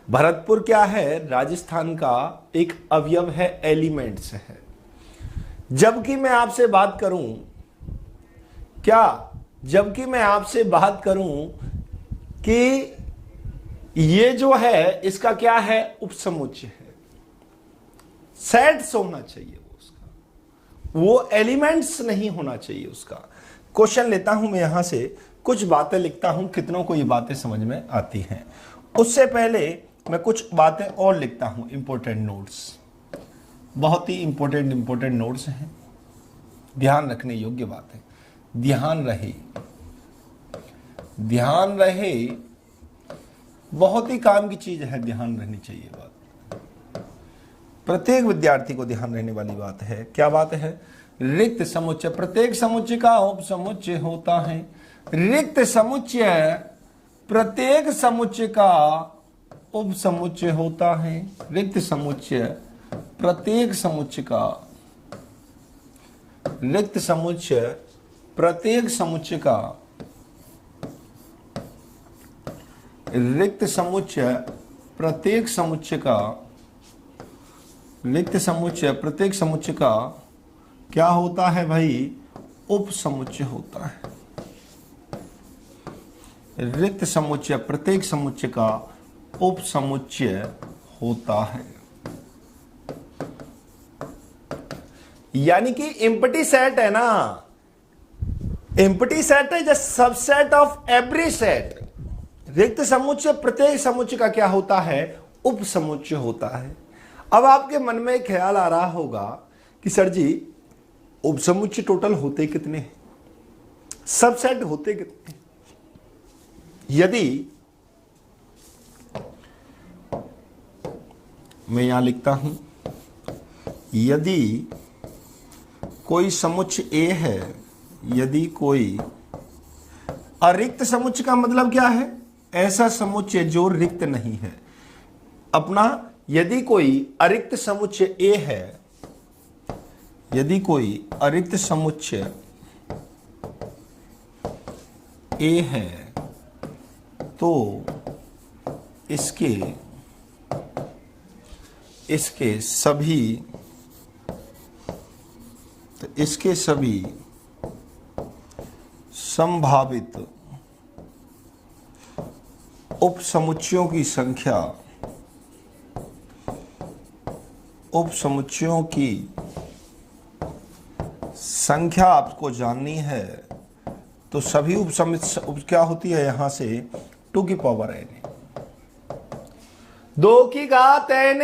A: भरतपुर क्या है? राजस्थान का एक अवयव है, एलिमेंट्स है। जबकि मैं आपसे बात करूं क्या, जबकि मैं आपसे बात करूं कि ये जो है इसका क्या है? उपसमुच्चय है। सेट्स होना चाहिए वो उसका, वो एलिमेंट्स नहीं होना चाहिए उसका। क्वेश्चन लेता हूं मैं यहां से, कुछ बातें लिखता हूं, कितनों को ये बातें समझ में आती हैं। उससे पहले मैं कुछ बातें और लिखता हूं, इंपॉर्टेंट नोट्स, बहुत ही इंपॉर्टेंट नोट्स हैं, ध्यान रखने योग्य बात है। ध्यान रहे, बहुत ही काम की चीज है, ध्यान रहनी चाहिए बात। प्रत्येक विद्यार्थी को ध्यान रहने वाली बात है। क्या बात है? रिक्त समुच्चय, प्रत्येक समुच्चय का उपसमुच्चय होता है। रिक्त समुच्चय प्रत्येक समुच्चय का उपसमुच्चय होता है। रिक्त समुच्चय प्रत्येक समुच्चय का, रिक्त समुच्चय प्रत्येक समुच्चय का, रिक्त समुच्चय प्रत्येक समुच्चय का, रिक्त समुच्चय प्रत्येक समुच्चय का क्या होता है भाई? उपसमुच्चय होता है। रिक्त समुच्चय प्रत्येक समुच्चय का उपसमुच्चय होता है। यानी कि एम्प्टी सेट है ना, एम्प्टी सेट है just subset of every set. रिक्त समुच्चय प्रत्येक समुच्चय का क्या होता है? उपसमुच्चय होता है। अब आपके मन में एक ख्याल आ रहा होगा कि सर जी उपसमुच्चय टोटल होते कितने हैं, सबसेट होते कितने? यदि मैं यहां लिखता हूं, यदि कोई समुच्चय ए है, यदि कोई अरिक्त समुच्चय का मतलब क्या है? ऐसा समुच्चय जो रिक्त नहीं है। अपना यदि कोई अरिक्त समुच्चय ए है, यदि कोई अरिक्त समुच्चय ए है तो इसके सभी संभावित उपसमुच्चयों की संख्या, उपसमुच्चयों की संख्या आपको जाननी है तो सभी उपसमुच्चय क्या होती है? यहां से 2 की पावर n, 2 की घात n।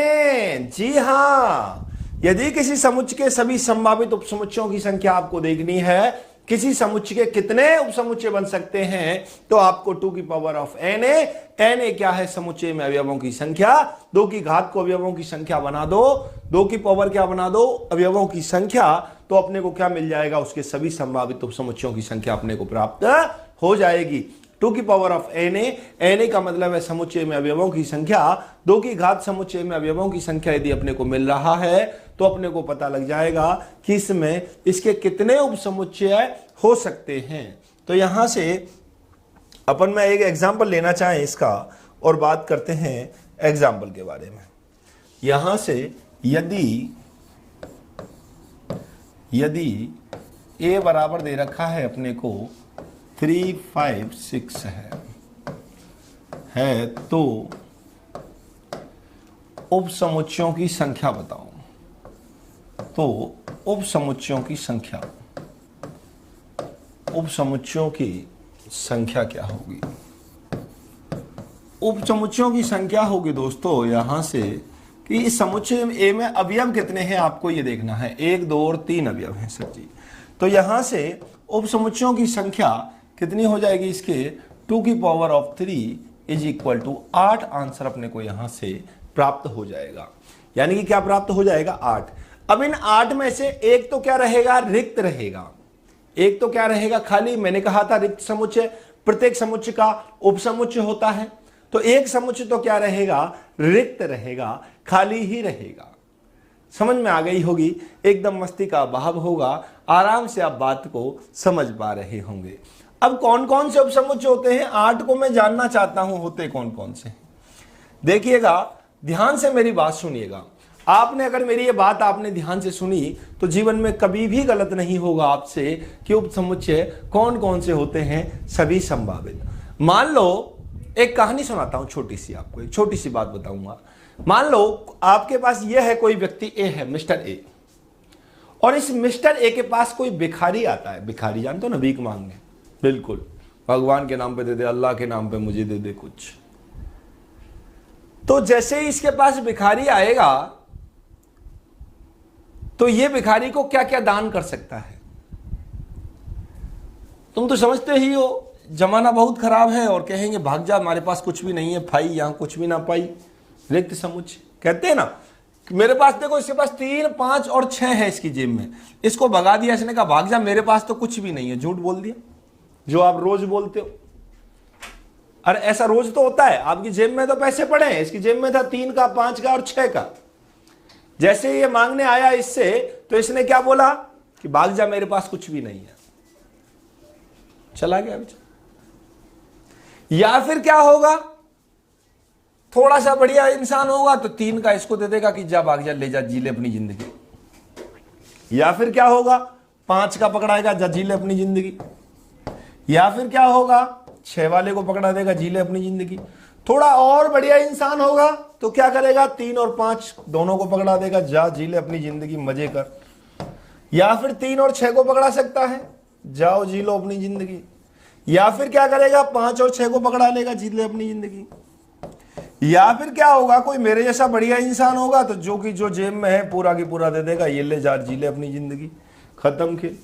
A: जी हां, यदि किसी समुच्चय के सभी संभावित उपसमुच्चयों की संख्या आपको देखनी है, किसी समुच्चय के कितने उपसमुच्चय बन सकते हैं, तो आपको 2 की पावर ऑफ n क्या है? समुच्चय में अवयवों की संख्या। 2 की घात को अवयवों की संख्या बना दो, 2 की पावर क्या बना दो? अवयवों की संख्या। तो अपने को क्या मिल जाएगा? उसके सभी संभावित उपसमुच्चयों की संख्या अपने को प्राप्त हो जाएगी। 2 की पावर ऑफ na का मतलब है समुच्चय में अवयवों की संख्या। 2 की घात समुच्चय में अवयवों की संख्या यदि अपने को मिल रहा है तो अपने को पता लग जाएगा कि इसमें इसके कितने उपसमुच्चय हो सकते हैं। तो यहां से अपन में एक एग्जाम्पल लेना चाहें इसका और बात करते हैं एग्जाम्पल के बारे में। यहां से यदि a बराबर दे रखा है अपने को 3, 5, 6 है तो उपसमुच्चयों की संख्या बताओ। तो उपसमुच्चयों की संख्या, उपसमुच्चयों की संख्या क्या होगी? उपसमुच्चयों की संख्या होगी दोस्तों यहां से कि इस समुच्चय ए में अवयव कितने हैं आपको ये देखना है। 1, 2 और 3 अवयव हैं सर जी। तो यहां से उपसमुच्चयों की संख्या कितनी हो जाएगी? इसके 2 की power of 3 is equal to 8। Answer अपने को यहां से प्राप्त हो जाएगा। यानी कि क्या प्राप्त हो जाएगा? 8। अब इन 8 में से एक तो क्या रहेगा? रिक्त रहेगा। एक तो क्या रहेगा? खाली। मैंने कहा था रिक्त समुच्चय प्रत्येक समुच्चय का उपसमुच्चय होता है। तो एक समुच्चय तो क्या रहेगा? रिक्त रहेगा, खाली ही रहेगा। समझ में आ गई होगी, एकदम मस्ती का भाव होगा, आराम से आप बात को समझ पा रहे होंगे। अब कौन कौन से उपसमुच्चय होते हैं 8 को मैं जानना चाहता हूं होते कौन कौन से। देखिएगा, ध्यान से मेरी बात सुनिएगा। आपने अगर मेरी ये बात आपने ध्यान से सुनी तो जीवन में कभी भी गलत नहीं होगा आपसे कि उपसमुच्चय कौन कौन से होते हैं, सभी संभावित। मान लो एक कहानी सुनाता हूं छोटी सी, आपको एक छोटी सी बात बताऊंगा। मान लो आपके पास यह है, कोई व्यक्ति ए है, मिस्टर ए, और इस मिस्टर ए के पास कोई भिखारी आता है। भिखारी जानते हो ना, भीख मांगने, बिल्कुल भगवान के नाम पे दे दे, अल्लाह के नाम पे मुझे दे दे कुछ। तो जैसे ही इसके पास भिखारी आएगा तो ये भिखारी को क्या क्या दान कर सकता है। तुम तो समझते ही हो जमाना बहुत खराब है, और कहेंगे भाग जा, हमारे पास कुछ भी नहीं है भाई, यहां कुछ भी ना पाई, रिक्त समुच्चय कहते हैं ना। मेरे पास देखो, इसके पास 3, 5 और 6 है इसकी जेब में, इसको भगा दिया, इसने कहा भाग जा, मेरे पास तो कुछ भी नहीं है। झूठ बोल दिया, जो आप रोज बोलते हो। अरे ऐसा रोज तो होता है, आपकी जेब में तो पैसे पड़े हैं, इसकी जेब में था 3 का, 5 का और 6 का। जैसे ये मांगने आया इससे, तो इसने क्या बोला कि भाग जा, मेरे पास कुछ भी नहीं है, चला गया बेचारा। या फिर क्या होगा, थोड़ा सा बढ़िया इंसान होगा तो 3 का इसको दे देगा कि जा भाग जा, ले जा, जी ले अपनी जिंदगी। या फिर क्या होगा, 5 का पकड़ाएगा, जा जी ले अपनी जिंदगी। या फिर क्या होगा, 6 वाले को पकड़ा देगा, जी ले अपनी जिंदगी। थोड़ा और बढ़िया इंसान होगा तो क्या करेगा, 3 और 5 दोनों को पकड़ा देगा, जा जी ले अपनी जिंदगी, मजे कर। या फिर 3 और 6 को पकड़ा सकता है, जाओ जी लो अपनी जिंदगी। या फिर क्या करेगा, 5 और 6 को पकड़ा लेगा, जी ले अपनी जिंदगी। या फिर क्या होगा, कोई मेरे जैसा बढ़िया इंसान होगा तो जो कि जो जेब में है पूरा की पूरा दे देगा, ये ले जा, जी ले अपनी जिंदगी, खत्म खेल।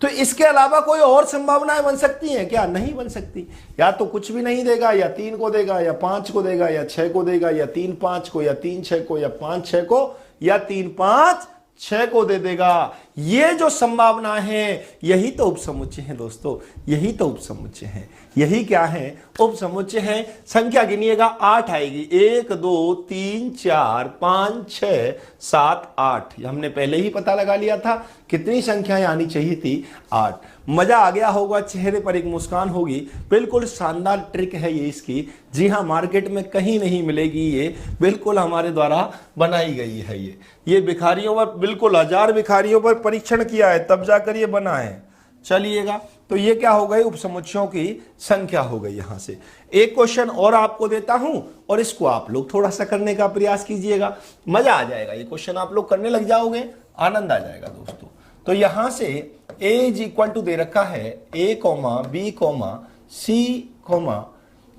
A: तो इसके अलावा कोई और संभावनाएं बन सकती हैं क्या? नहीं बन सकती। या तो कुछ भी नहीं देगा, या 3 को देगा, या 5 को देगा, या 6 को देगा, या 3 5 को, या 3 6 को, या 5 6 को, या 3 5 6 को दे देगा। ये जो संभावना है यही तो उपसमुच्चय है दोस्तों, यही तो उपसमुच्चय है। यही क्या है, उपसमुच्चय है। संख्या गिनिएगा, 8 आएगी, 1 2 3 4 5 6 7 8। हमने पहले ही पता लगा लिया था कितनी संख्याएं आनी चाहिए थी, 8। मजा आ गया होगा, चेहरे पर एक मुस्कान होगी। बिल्कुल शानदार ट्रिक है ये इसकी। जी हाँ, मार्केट में कहीं नहीं मिलेगी, ये बिल्कुल हमारे द्वारा बनाई गई है। ये भिखारियों पर, बिल्कुल 1000 भिखारियों पर परीक्षण किया है, तब जाकर ये बना है। चलिएगा, तो ये क्या हो गई, उपसमुच्चयों की संख्या हो गई। यहां से एक क्वेश्चन और आपको देता हूं, और इसको आप लोग थोड़ा सा करने का प्रयास कीजिएगा, मजा आ जाएगा। ये क्वेश्चन आप लोग करने लग जाओगे, आनंद आ जाएगा दोस्तों। तो यहां से a इज इक्वल टू दे रखा है a, b, c,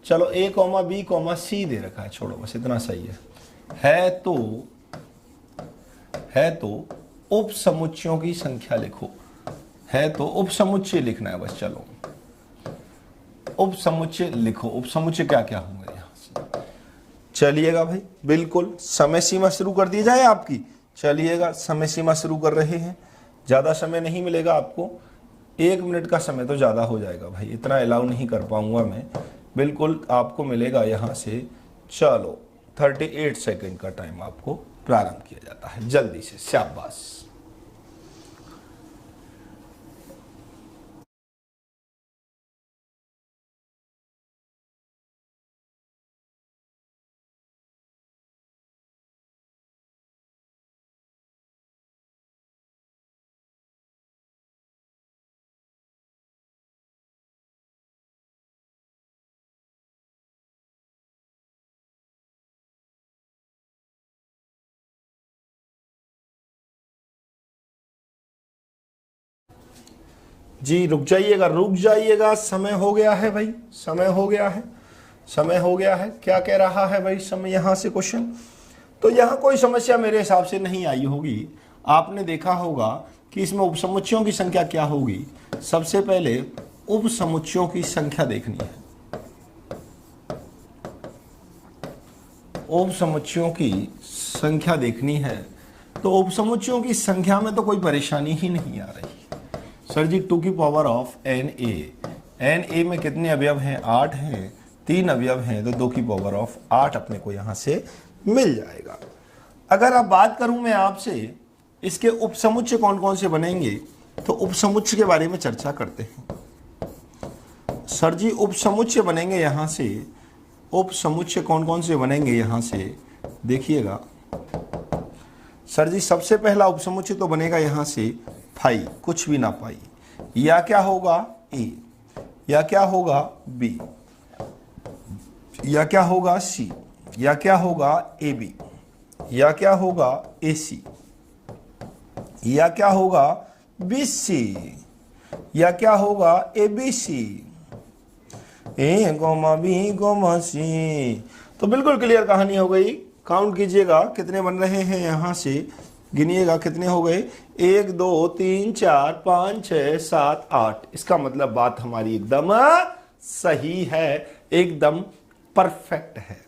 A: चलो a, b, c दे रखा है, छोड़ो बस इतना सही है तो उपसमुच्चयों की संख्या लिखो। है तो उपसमुच्चय लिखना है बस। चलो उपसमुच्चय लिखो। उपसमुच्चय क्या क्या होंगे यहां से। चलिएगा भाई, बिल्कुल समय सीमा शुरू कर दी जाए आपकी। चलिएगा, समय सीमा शुरू कर रहे हैं। ज्यादा समय नहीं मिलेगा आपको, 1 मिनट का समय तो ज्यादा हो जाएगा भाई, इतना अलाउ नहीं कर पाऊंगा मैं। बिल्कुल आपको मिलेगा यहां से, चलो 38 सेकंड का टाइम आपको प्रारंभ किया जाता है। जल्दी से, शाबाश। जी रुक जाइएगा, समय हो गया है भाई, समय हो गया है। क्या कह रहा है भाई समय यहां से क्वेश्चन। तो यहां कोई समस्या मेरे हिसाब से नहीं आई होगी। आपने देखा होगा कि इसमें उपसमुच्चयों की संख्या क्या होगी। सबसे पहले उपसमुच्चयों की संख्या देखनी है। उपसमुच्चयों की संख्या देखनी है, तो उपसमुच्चयों की संख्या में तो कोई परेशानी ही नहीं आ रही। सर जी 2 की पावर ऑफ NA में कितने अवयव हैं, 8 हैं, 3 अवयव हैं, तो 2 की पावर ऑफ 8 अपने को यहां से मिल जाएगा। अगर अब बात करूं मैं आपसे इसके उपसमुच्चय कौन कौन से बनेंगे, तो उपसमुच्चय के बारे में चर्चा करते हैं। सर जी उपसमुच्चय बनेंगे यहां से, उपसमुच्चय कौन कौन से बनेंगे यहां से देखिएगा। सर जी सबसे पहला उपसमुच्चय तो बनेगा यहां से फाई, कुछ भी ना पाई, या क्या होगा ए, या क्या होगा बी, या क्या होगा सी, या क्या होगा ए बी, या क्या होगा ए सी, या क्या होगा बी सी, या क्या होगा A B C, A comma B comma C. तो बिल्कुल क्लियर कहानी हो गई। काउंट कीजिएगा कितने बन रहे हैं यहां से, गिनिएगा कितने हो गए, 1 2 3 4 5 6 7 8। इसका मतलब बात हमारी एकदम सही है, एकदम परफेक्ट है।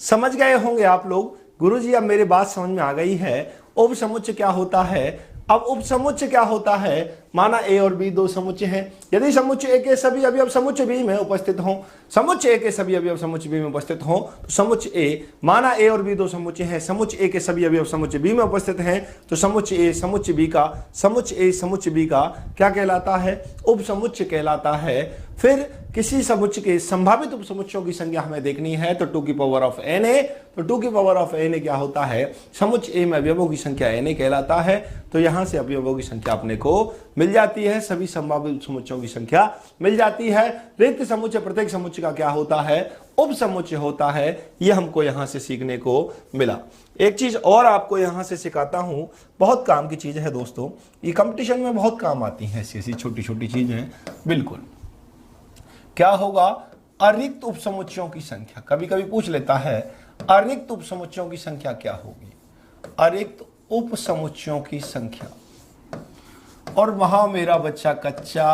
A: समझ गए होंगे आप लोग। गुरुजी अब मेरी बात समझ में आ गई है। उपसमुच्चय क्या होता है? अब उपसमुच्चय क्या होता है? माना ए और बी दो समुच्चय हैं। यदि समुच्चय ए के सभी अवयव समुच्चय बी में उपस्थित हों, समुच्चय ए के सभी अवयव समुच्चय बी में उपस्थित हों, तो समुच्चय ए, माना ए और बी दो समुच्चय हैं, समुच्चय ए के सभी अवयव समुच्चय बी में उपस्थित हैं, तो समुच्चय ए समुच्चय बी का, समुच्चय ए समुच्चय बी का क्या कहलाता है? उपसमुच्चय कहलाता है। फिर किसी समुच्चय के संभावित उपसमुच्चयों की संख्या हमें देखनी है, तो 2 की पावर ऑफ na, तो 2 की पावर ऑफ na क्या होता है? समुच्चय ए में अवयवों की संख्या na कहलाता है। तो यहां से अवयवों की संख्या अपने को मिल जाती है, सभी संभावित समुच्चयों की संख्या मिल जाती है। रिक्त समुच्चय प्रत्येक समुच्चय का क्या होता है? उपसमुच्चय होता है। यह हमको यहां से सीखने को मिला। एक चीज और आपको यहां से सिखाता हूं, बहुत काम की चीज है दोस्तों, ये कंपटीशन में बहुत काम आती है ऐसी छोटी छोटी चीजें। बिल्कुल क्या होगा? अरिक्त उपसमुच्चयों की संख्या। कभी कभी पूछ लेता है अरिक्त उपसमुच्चयों की संख्या क्या होगी? अरिक्त उपसमुच्चयों की संख्या। और वहां मेरा बच्चा कच्चा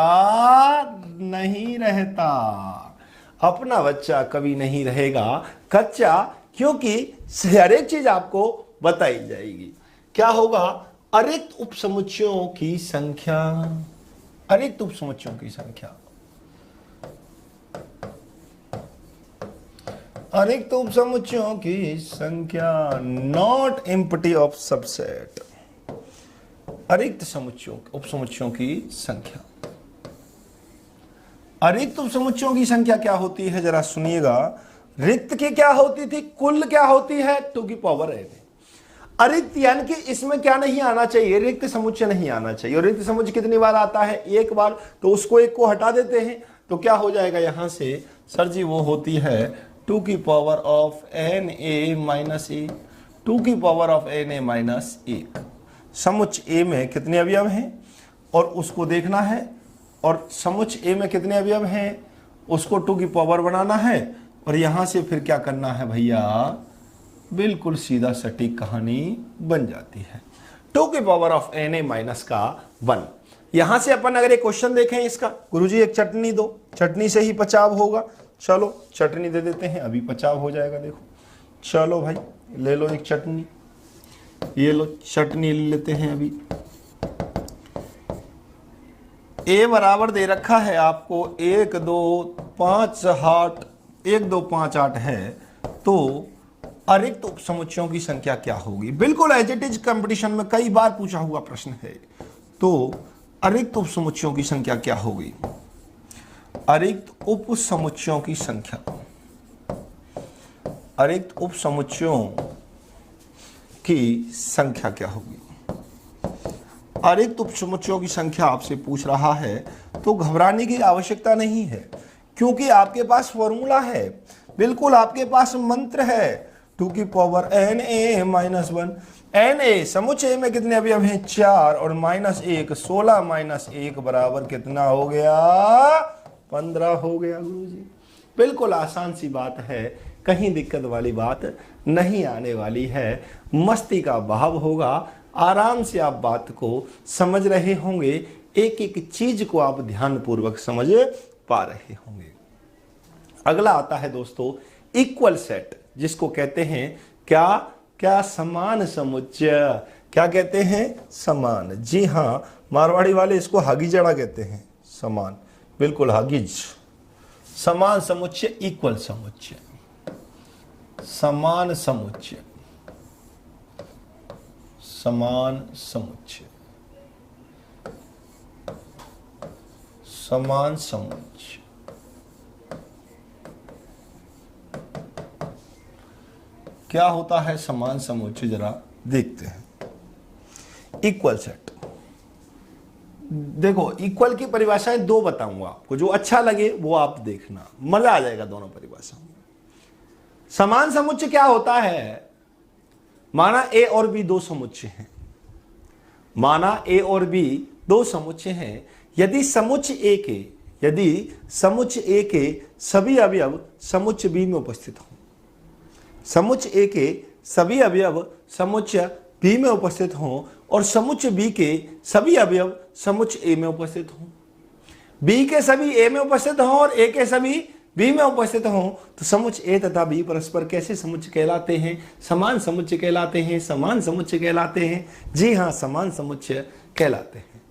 A: नहीं रहता, अपना बच्चा कभी नहीं रहेगा कच्चा, क्योंकि हर एक चीज आपको बताई जाएगी। क्या होगा? अरिक्त उपसमुच्चयों की संख्या, अरिक्त उपसमुच्चयों की संख्या, अरिक्त उपसमुच्चयों की संख्या, नॉट एम्प्टी ऑफ सबसेट। अरिक्त समुच्चयों उपसमुच्चयों की संख्या, अरिक्त उपसमुच्चयों की संख्या क्या होती है जरा सुनिएगा। रिक्त की क्या होती थी? कुल क्या होती है? 2 की पावर n। अरिक्त यानी कि इसमें क्या नहीं आना चाहिए? रिक्त समुच्चय नहीं आना चाहिए। और रिक्त समुच्चय कितनी बार आता है? एक बार। तो उसको एक को हटा देते हैं, तो क्या हो जाएगा यहां से? सर जी वो होती है 2 की पावर ऑफ na माइनस ए, 2 की पावर ऑफ na माइनस 1। समुच्चय ए में कितने अवयव हैं और उसको देखना है, और समुच्चय ए में कितने अवयव हैं उसको 2 की पावर बनाना है, और यहां से फिर क्या करना है भैया? बिल्कुल सीधा सटीक कहानी बन जाती है। 2 की पावर ऑफ na माइनस का 1। यहां से अपन अगर एक क्वेश्चन देखें इसका, गुरुजी एक चटनी दो, चटनी से ही पचाव होगा। चलो चटनी दे देते हैं, अभी पचाव हो जाएगा। देखो चलो भाई ले लो एक चटनी, ये लो चटनी ले लेते हैं। अभी ए बराबर दे रखा है आपको 1 2 5 8, 1 2 5 8 है। तो अरिक्त उपसमुच्चयों की संख्या क्या होगी? बिल्कुल एज इट इज, कंपटीशन में कई बार पूछा हुआ प्रश्न है। तो अरिक्त उपसमुच्चयों की संख्या क्या होगी? अरिक्त उपसमुच्चयों की संख्या, अरिक्त उपसमुच्चयों की संख्या क्या होगी? अरिक्त उपसमुच्चयों की संख्या आपसे पूछ रहा है, तो घबराने की आवश्यकता नहीं है, क्योंकि आपके पास फॉर्मूला है, बिल्कुल आपके पास मंत्र है। 2 की पावर na माइनस 1। na समुच्चय में कितने अवयव हैं? 4, और माइनस 1, 16 माइनस 1 बराबर कितना हो गया? 15 हो गया गुरुजी। बिल्कुल आसान सी बात है, कहीं दिक्कत वाली बात नहीं आने वाली है। मस्ती का भाव होगा, आराम से आप बात को समझ रहे होंगे, एक एक चीज को आप ध्यानपूर्वक समझ पा रहे होंगे। अगला आता है दोस्तों इक्वल सेट, जिसको कहते हैं क्या? क्या? समान समुच्चय। क्या कहते हैं? समान। जी हाँ, मारवाड़ी वाले इसको हागीजड़ा कहते हैं, समान। बिल्कुल हागीज। समान समुच्चय, इक्वल समुच्चय, समान समुच्चय, समान समुच्चय, समान समुच्चय। क्या होता है समान समुच्चय, जरा देखते हैं। इक्वल सेट, देखो इक्वल की परिभाषाएं दो बताऊंगा आपको, जो अच्छा लगे वो आप देखना, मजा आ जाएगा दोनों परिभाषाओं में। समान समुच्चय क्या होता है, माना ए और बी दो समुच्चय हैं, माना ए और बी दो समुच्चय हैं, यदि समुच्चय ए के सभी अवयव समुच्चय बी में उपस्थित हों, समुच्चय ए के सभी अवयव समुच्चय बी में उपस्थित हों और समुच्चय बी के सभी अवयव समुच्चय ए में उपस्थित हों, बी के सभी ए में उपस्थित हों और ए के सभी बी में उपस्थित हों, तो समुच्चय ए तथा बी परस्पर कैसे समुच्चय कहलाते हैं, समान समुच्चय कहलाते हैं, समान समुच्चय कहलाते हैं। जी हां, समान समुच्चय कहलाते हैं।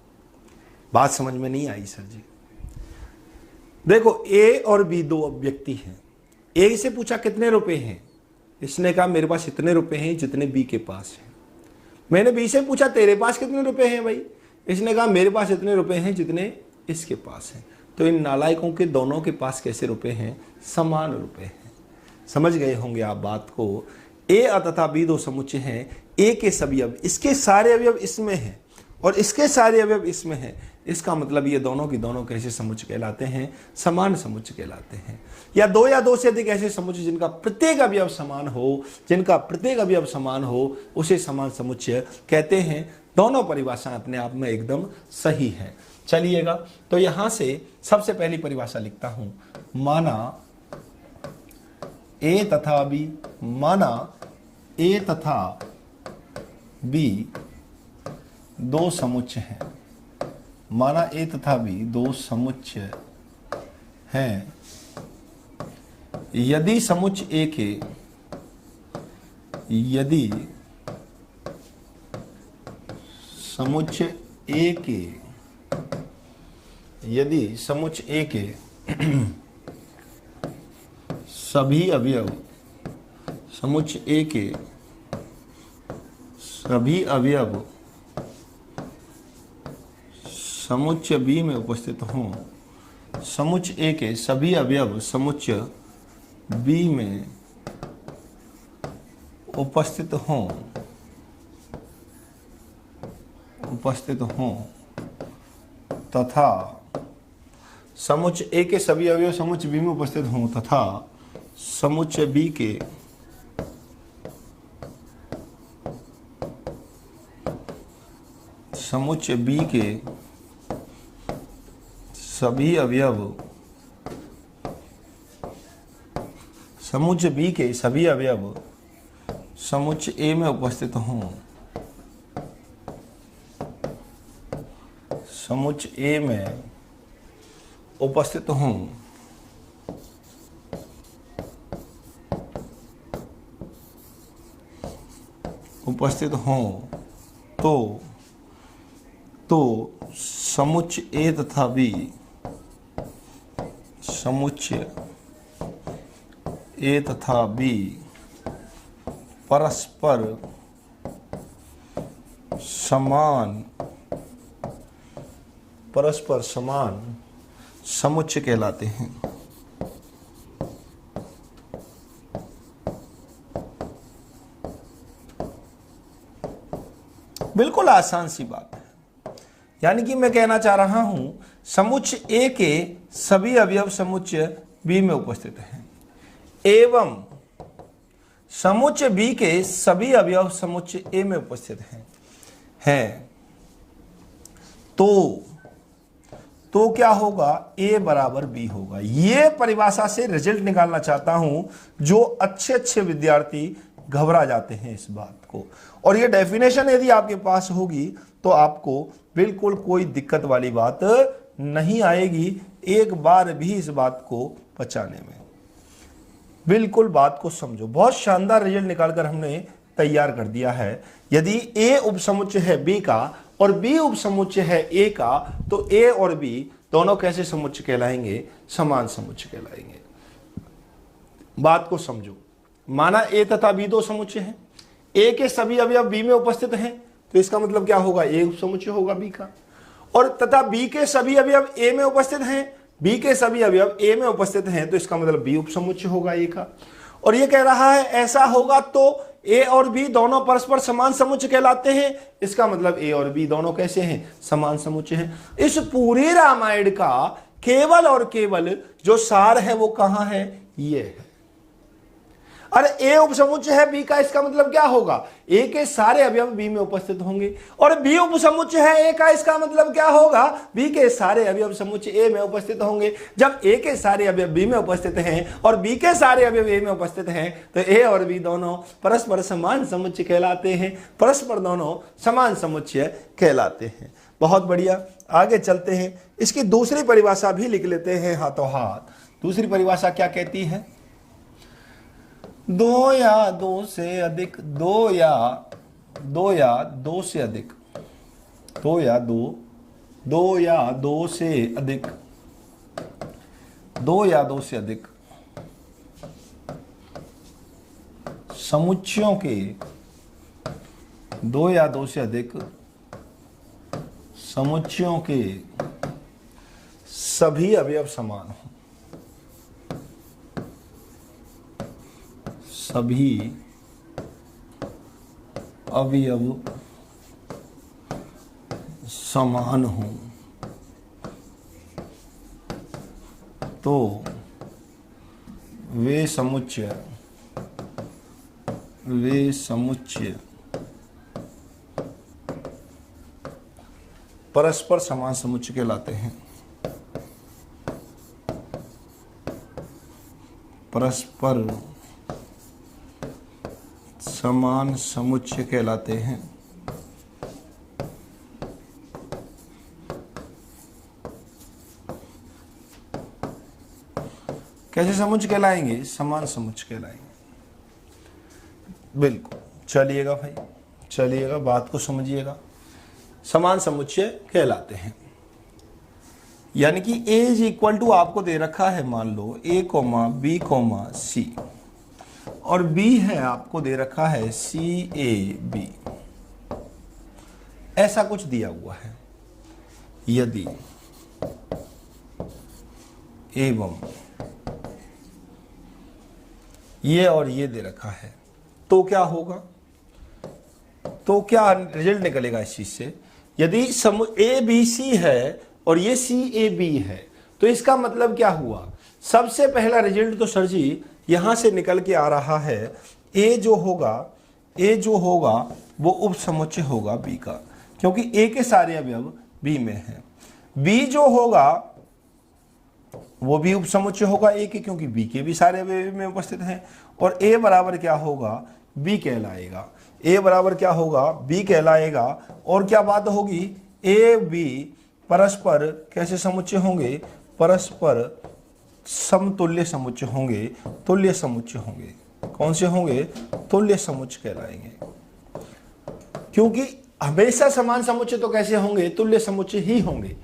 A: बात समझ में नहीं आई सर जी? देखो ए और बी दो व्यक्ति हैं, ए से पूछा कितने रुपए हैं, इसने कहा मेरे पास इतने रुपए हैं जितने बी के पास हैं। मैंने बी से पूछा तेरे पास कितने रुपए हैं भाई, इसने कहा मेरे पास इतने रुपए हैं जितने इसके पास हैं। तो इन नालायकों के दोनों के पास कैसे रुपए हैं, समान रुपए हैं। समझ गए होंगे आप बात को। ए तथा बी दो समुच्चय हैं, ए के सभी अवयव, इसके सारे अवयव इसमें हैं और इसके सारे अवयव इसमें हैं, इसका मतलब ये दोनों की दोनों कैसे समुच्चय कहलाते हैं, समान समुच्चय कहलाते हैं। या दो से अधिक ऐसे समुच्चय जिनका प्रत्येक अवयव समान हो, जिनका प्रत्येक अवयव समान हो, उसे समान समुच्चय कहते हैं। दोनों परिभाषाएं अपने आप में एकदम सही है। चलिएगा, तो यहां से सबसे पहली परिभाषा लिखता हूं, माना ए तथा बी, माना ए तथा बी दो समुच्चय हैं, माना ए तथा बी दो समुच्चय हैं, यदि समुच्चय ए के, यदि समुच्चय ए के, यदि समुच्चय ए के सभी अवयव, समुच्चय ए के सभी अवयव समुच्चय बी में उपस्थित हों, समुच्चय ए के सभी अवयव समुच्चय बी में उपस्थित हों, तथा समुच्चय ए के सभी अवयव समुच्चय बी में उपस्थित हों तथा समुच्चय बी के सभी अवयव, समुच्चय बी के सभी अवयव समुच्चय ए में उपस्थित हों, समुच्चय ए में उपस्थित हों, तो समुच्चय ए तथा बी, समुच्चय ए तथा बी परस्पर समान समुच्चय कहलाते हैं। बिल्कुल आसान सी बात है। यानी कि मैं कहना चाह रहा हूं, समुच्चय ए के सभी अवयव समुच्चय बी में उपस्थित हैं एवं समुच्चय बी के सभी अवयव समुच्चय ए में उपस्थित हैं, तो क्या होगा, ए बराबर बी होगा। ये परिभाषा से रिजल्ट निकालना चाहता हूं, जो अच्छे विद्यार्थी घबरा जाते हैं इस बात को। और ये डेफिनेशन यदि आपके पास होगी तो आपको बिल्कुल कोई दिक्कत वाली बात नहीं आएगी एक बार भी इस बात को पचाने में। बिल्कुल बात को समझो, बहुत शानदार रिजल्ट निकालकर हमने तैयार कर दिया है। यदि ए उपसमुच्चय है बी का और बी उपसमुच्चय है ए का, तो ए और बी दोनों कैसे समुच्चय कहलाएंगे, समान समुच्चय कहलाएंगे। बात को समझो, माना ए तथा बी दो समुच्चय हैं, ए के सभी अवयव बी में उपस्थित हैं, तो इसका मतलब क्या होगा, ए उपसमुच्चय होगा बी का। और तथा बी के सभी अवयव ए में उपस्थित हैं, बी के सभी अवयव ए में उपस्थित हैं, तो इसका मतलब बी उपसमुच्चय होगा ए का। और ये कह रहा है ऐसा होगा तो ए और बी दोनों परस्पर समान समुच्चय कहलाते हैं। इसका मतलब ए और बी दोनों कैसे हैं? समान समुच्चय हैं। इस पूरे रामायण का केवल और केवल जो सार है वो कहां है? ये है। अरे ए उपसमुच्चय है बी का, इसका मतलब क्या होगा? ए के सारे अवयव बी में उपस्थित होंगे। और बी उपसमुच्चय है ए का, इसका मतलब क्या होगा? बी के सारे अवयव समुच्चय ए में उपस्थित होंगे। जब ए के सारे अवयव बी में उपस्थित हैं और बी के सारे अवयव ए में उपस्थित हैं तो ए और बी दोनों परस्पर समान समुच्चय कहलाते हैं। परस्पर दोनों समान समुच्चय कहलाते हैं। बहुत बढ़िया, आगे चलते हैं। इसकी दूसरी परिभाषा भी लिख लेते हैं हाथों हाथ। दूसरी परिभाषा क्या कहती है? दो या दो से अधिक, दो या दो से अधिक, दो या दो से अधिक, दो या दो से अधिक समुच्चयों के, दो या दो से अधिक समुच्चयों के सभी अवयव समान हो, सभी अवयव समान हो तो वे समुच्चय परस्पर समान समुच्चय कहलाते हैं। परस्पर समान समुच्चय कहलाते हैं। कैसे समुच्चय कहलाएंगे? समान समुच्चय कहलाएंगे। बिल्कुल, चलिएगा भाई, चलिएगा, बात को समझिएगा। समान समुच्चय कहलाते हैं यानी कि ए इज इक्वल टू आपको दे रखा है, मान लो ए कोमा बी कोमा सी, और B है आपको दे रखा है CAB, ऐसा कुछ दिया हुआ है। यदि एवं ये और ये दे रखा है तो क्या होगा? तो क्या रिजल्ट निकलेगा इस चीज से? यदि ABC है और ये CAB है तो इसका मतलब क्या हुआ? सबसे पहला रिजल्ट तो सर जी यहां से निकल के आ रहा है, ए जो होगा वो उपसमुच्चय होगा बी का, क्योंकि ए के सारे अवयव बी में हैं। बी जो होगा वो भी उपसमुच्चय होगा ए के, क्योंकि बी के भी सारे अवयव में उपस्थित हैं। और ए बराबर क्या होगा? बी कहलाएगा। ए बराबर क्या होगा? बी कहलाएगा। और क्या बात होगी? ए बी परस्पर कैसे समुच्चय होंगे? परस्पर समतुल्य समुच्चय होंगे, तुल्य समुच्चय होंगे। कौन से होंगे? तुल्य समुच्चय कहलाएंगे। क्योंकि हमेशा समान समुच्चय तो कैसे होंगे? तुल्य समुच्चय ही होंगे,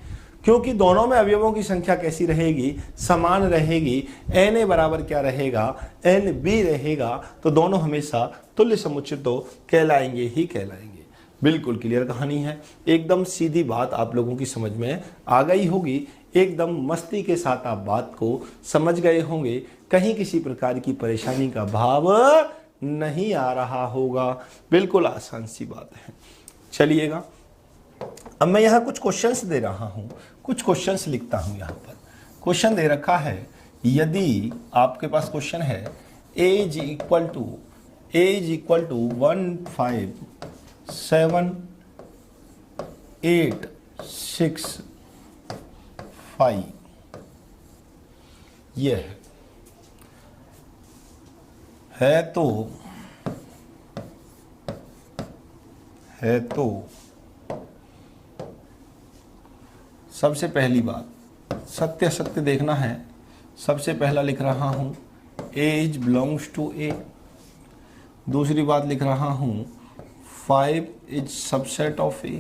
A: क्योंकि दोनों में अवयवों की संख्या कैसी रहेगी? समान रहेगी। एन ए बराबर क्या रहेगा? एन बी रहेगा। तो दोनों हमेशा तुल्य समुच्चय तो कहलाएंगे ही कहलाएंगे। बिल्कुल क्लियर कहानी है, एकदम सीधी बात आप लोगों की समझ में आ गई होगी। एकदम मस्ती के साथ आप बात को समझ गए होंगे, कहीं किसी प्रकार की परेशानी का भाव नहीं आ रहा होगा। बिल्कुल आसान सी बात है। चलिएगा, अब मैं यहाँ कुछ क्वेश्चंस दे रहा हूँ, कुछ क्वेश्चंस लिखता हूँ। यहाँ पर क्वेश्चन दे रखा है, यदि आपके पास क्वेश्चन है a इज इक्वल टू 1 5 7 8 6 5, ये है तो सबसे पहली बात सत्य सत्य देखना है। सबसे पहला लिख रहा हूं a is belongs to a। दूसरी बात लिख रहा हूं 5 इज सबसेट ऑफ a।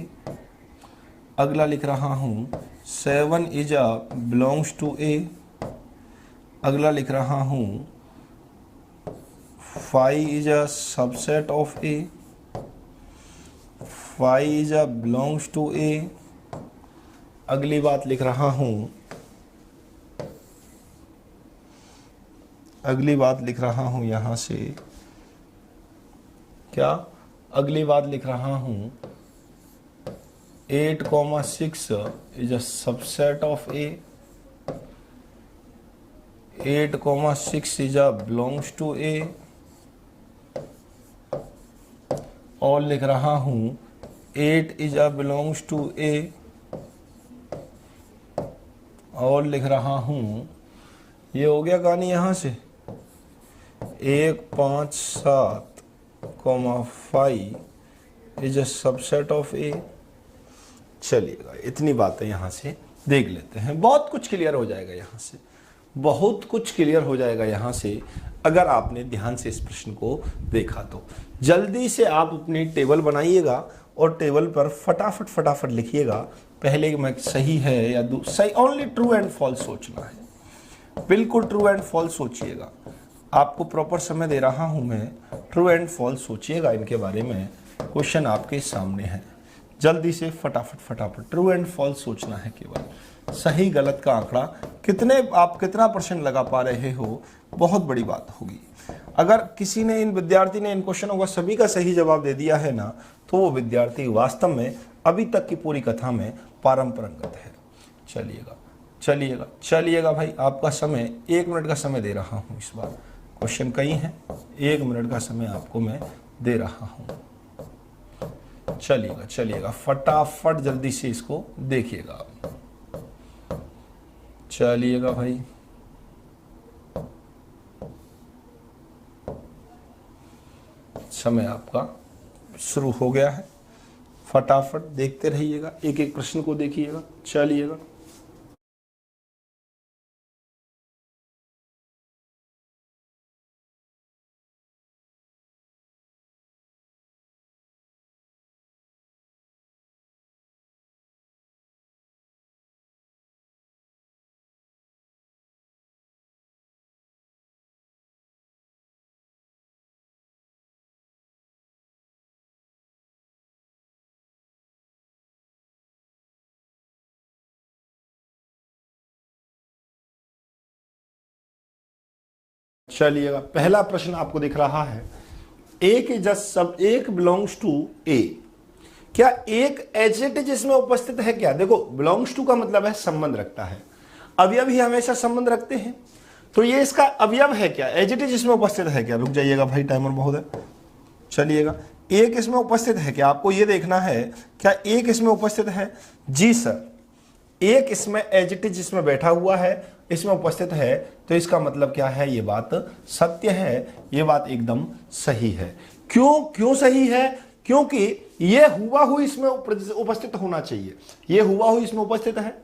A: अगला लिख रहा हूं 7 is a belongs to a। अगला लिख रहा हूं 5 is a subset of a। 5 is a belongs to a। अगली बात लिख रहा हूं अगली बात लिख रहा हूं यहां से, क्या अगली बात लिख रहा हूं, 8,6 is a subset of A, 8,6 is a belongs to A, और लिख रहा हूं 8 is a belongs to A, और लिख रहा हूं, ये हो गया कहानी यहां से 1, 5, 7, 5 इज अ सबसेट ऑफ ए। चलिएगा इतनी बातें यहां से देख लेते हैं, बहुत कुछ क्लियर हो जाएगा यहां से, बहुत कुछ क्लियर हो जाएगा यहां से अगर आपने ध्यान से इस प्रश्न को देखा तो। जल्दी से आप अपनी टेबल बनाइएगा और टेबल पर फटाफट लिखिएगा, पहले में सही है या सही, ओनली ट्रू एंड फॉल्स सोचना है, बिल्कुल ट्रू एंड फॉल्स सोचिएगा। आपको प्रॉपर समय दे रहा हूं मैं, ट्रू एंड फॉल्स सोचिएगा इनके बारे में, क्वेश्चन आपके सामने है। जल्दी से फटाफट ट्रू एंड फॉल्स सोचना है केवल, सही गलत का आंकड़ा कितना परसेंट लगा पा रहे हो, बहुत बड़ी बात होगी। अगर किसी ने, इन विद्यार्थी ने इन क्वेश्चनों का सभी का सही जवाब दे दिया है ना, तो वो विद्यार्थी वास्तव में अभी तक की पूरी कथा में पारंपरिक है। चलिएगा भाई, आपका समय 1 मिनट का समय दे रहा हूं इस बार, क्वेश्चन कई हैं, 1 मिनट का समय आपको मैं दे रहा हूं। चलिएगा फटाफट जल्दी से इसको देखिएगा आप। चलिएगा भाई, समय आपका शुरू हो गया है, फटाफट देखते रहिएगा, एक एक प्रश्न को देखिएगा। चलिएगा पहला प्रश्न आपको दिख रहा है, एक बिलोंग्स टू ए। क्या एक एज इट इज इसमें उपस्थित है क्या? देखो, बिलोंग्स टू का मतलब है संबंध रखता है, अवयव ही हमेशा संबंध रखते हैं, तो ये इसका अवयव है क्या? एज इट इज इसमें उपस्थित है क्या? रुक जाइएगा भाई, टाइमर बहुत है। चलिएगा, एक इसमें उपस्थित है क्या? आपको ये देखना है, क्या एक इसमें उपस्थित है? जी सर, एक इसमें एज इट इज इसमें बैठा हुआ है, इसमें उपस्थित है, तो इसका मतलब क्या है? ये बात सत्य है, ये बात एकदम सही है। क्यों सही है? क्योंकि ये हुआ इसमें उपस्थित होना चाहिए, ये हुआ इसमें उपस्थित है।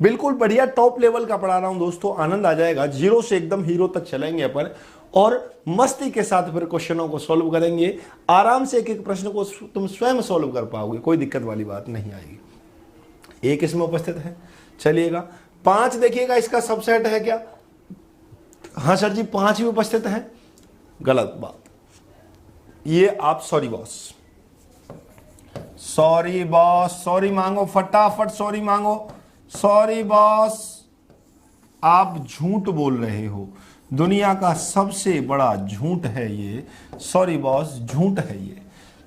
A: बिल्कुल बढ़िया टॉप लेवल का पढ़ा रहा हूं दोस्तों, आनंद आ जाएगा। 0 से एकदम हीरो तक चलेंगे अपन, और मस्ती के साथ फिर क्वेश्चनों को सॉल्व करेंगे। आराम से एक एक प्रश्न को तुम स्वयं सॉल्व कर पाओगे, कोई दिक्कत वाली बात नहीं आएगी। एक इसमें उपस्थित है। चलिएगा, 5 देखिएगा, इसका सबसेट है क्या? हाँ सर जी, 5 भी उपस्थित है। गलत बात, ये आप सॉरी बॉस, सॉरी मांगो, फटाफट सॉरी मांगो। सॉरी बॉस, आप झूठ बोल रहे हो, दुनिया का सबसे बड़ा झूठ है ये। सॉरी बॉस, झूठ है ये,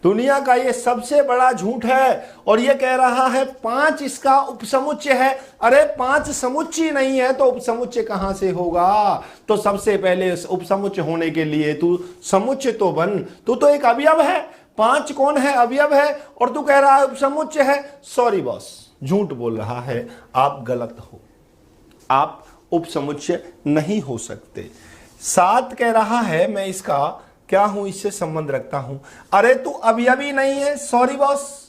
A: दुनिया का ये सबसे बड़ा झूठ है। और ये कह रहा है 5 इसका उपसमुच्चय है। अरे 5 समुच्चय नहीं है तो उपसमुच्चय कहां से होगा? तो सबसे पहले उपसमुच्चय होने के लिए तू समुच्चय तो बन, तू तो एक अवयव है। 5 कौन है? अवयव है, और तू कह रहा है उपसमुच्चय है। सॉरी बॉस, झूठ बोल रहा है, आप गलत हो, आप उपसमुच्चय नहीं हो सकते। 7 कह रहा है मैं इसका क्या हूं? इससे संबंध रखता हूं। अरे तू अवयवी नहीं है, सॉरी बॉस,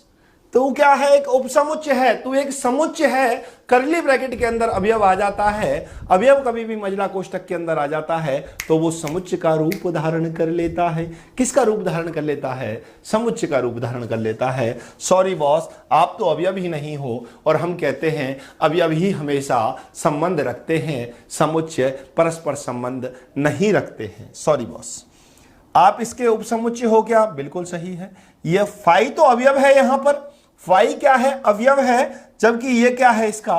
A: तू क्या है? एक उपसमुच्चय है, तू एक समुच्चय है। करली ब्रैकेट के अंदर अवयव आ जाता है, अवयव कभी भी महिला कोष्ठक के अंदर आ जाता है तो वो समुच्चय का रूप धारण कर लेता है। किसका रूप धारण कर लेता है? समुच्चय का रूप धारण कर लेता है। सॉरी बॉस, आप तो अवयव ही नहीं हो, और हम कहते हैं अवयव ही हमेशा संबंध रखते हैं, समुच्चय परस्पर संबंध नहीं रखते हैं। सॉरी बॉस, आप इसके उपसमुच्चय हो क्या? बिल्कुल सही है। यह फाई तो अवयव है, यहां पर फाई क्या है? अवयव है, जबकि ये क्या है? इसका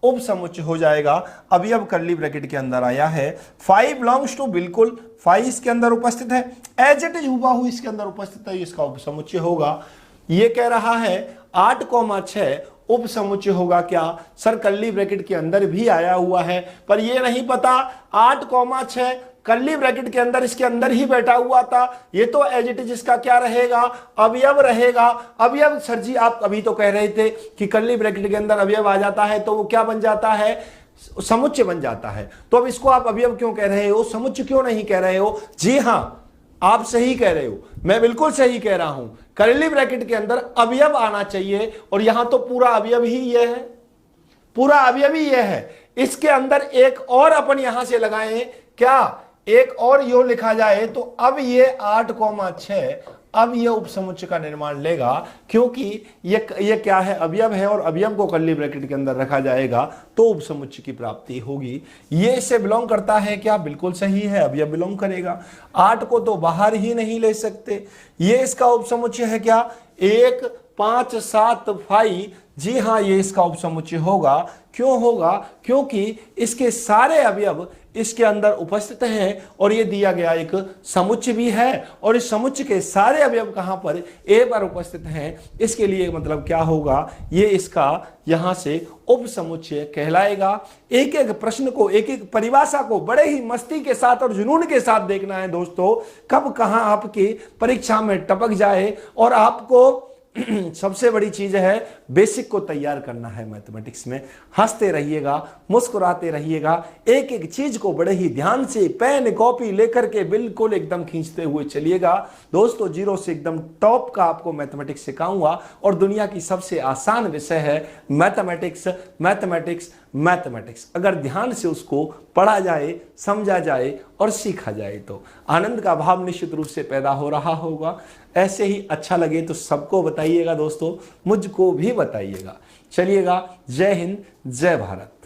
A: उपसमुच्चय हो जाएगा। अवयव कर्ली ब्रैकेट के अंदर आया है। 5 बिलोंग्स टू, बिल्कुल 5 इसके अंदर उपस्थित है, एज इट इज हुबहू इसके अंदर उपस्थित है, इसका उपसमुच्चय होगा। ये कह रहा है 8,6 उपसमुच्चय होगा क्या? सर कर्ली ब्रैकेट के अंदर भी आया हुआ है, पर ये नहीं पता 8,6 कर्ली ब्रैकेट के अंदर इसके अंदर ही बैठा हुआ था। ये तो एज इट इज इसका क्या रहेगा? अवयव रहेगा। अवयव सर जी आप अभी तो कह रहे थे कि कर्ली ब्रैकेट के अंदर अवयव आ जाता है तो वो क्या बन जाता है? समुच्चय बन जाता है। तो अब इसको आप अवयव क्यों कह रहे हो, समुच्चय क्यों नहीं कह रहे हो? जी हां, आप सही कह रहे हो, मैं बिल्कुल सही कह रहा हूं। कर्ली ब्रैकेट के अंदर अवयव आना चाहिए, और यहां तो पूरा अवयव ही यह है, पूरा अवयव ही यह है। इसके अंदर एक और अपन यहां से लगाएं, क्या एक और यो लिखा जाए तो अब ये 8,6 अब ये उपसमुच्चय का निर्माण लेगा, क्योंकि ये क्या है? अवयव है, और अवयव को कर्ली ब्रैकेट के अंदर रखा जाएगा तो उपसमुच्चय की प्राप्ति होगी। ये इससे बिलोंग करता है क्या? बिल्कुल सही है, अवयव बिलोंग करेगा। 8 को तो बाहर ही नहीं ले सकते। ये इसका उपसमुच्चय है क्या? 1, 5, 7, 5। जी हां, ये इसका उपसमुच्चय होगा। क्यों होगा? क्योंकि इसके सारे अवयव इसके अंदर उपस्थित हैं, और ये दिया गया एक समुच्चय भी है, और इस समुच्चय के सारे अवयव कहां पर? ए पर उपस्थित हैं। इसके लिए मतलब क्या होगा? ये इसका यहां से उपसमुच्चय कहलाएगा। एक एक प्रश्न को, एक एक परिभाषा को बड़े ही मस्ती के साथ और जुनून के साथ देखना है दोस्तों, कब कहां आपकी परीक्षा में टपक जाए। और आपको सबसे बड़ी चीज है बेसिक को तैयार करना है मैथमेटिक्स में। हंसते रहिएगा, मुस्कुराते रहिएगा, एक एक चीज को बड़े ही ध्यान से पेन कॉपी लेकर के बिल्कुल एकदम खींचते हुए चलिएगा दोस्तों। 0 से एकदम टॉप का आपको मैथमेटिक्स सिखाऊंगा, और दुनिया की सबसे आसान विषय है मैथमेटिक्स। मैथमेटिक्स मैथमेटिक्स अगर ध्यान से उसको पढ़ा जाए, समझा जाए और सीखा जाए तो आनंद का भाव निश्चित रूप से पैदा हो रहा होगा। ऐसे ही अच्छा लगे तो सबको बताइएगा दोस्तों, मुझको भी बताइएगा। चलिएगा, जय हिंद, जय भारत।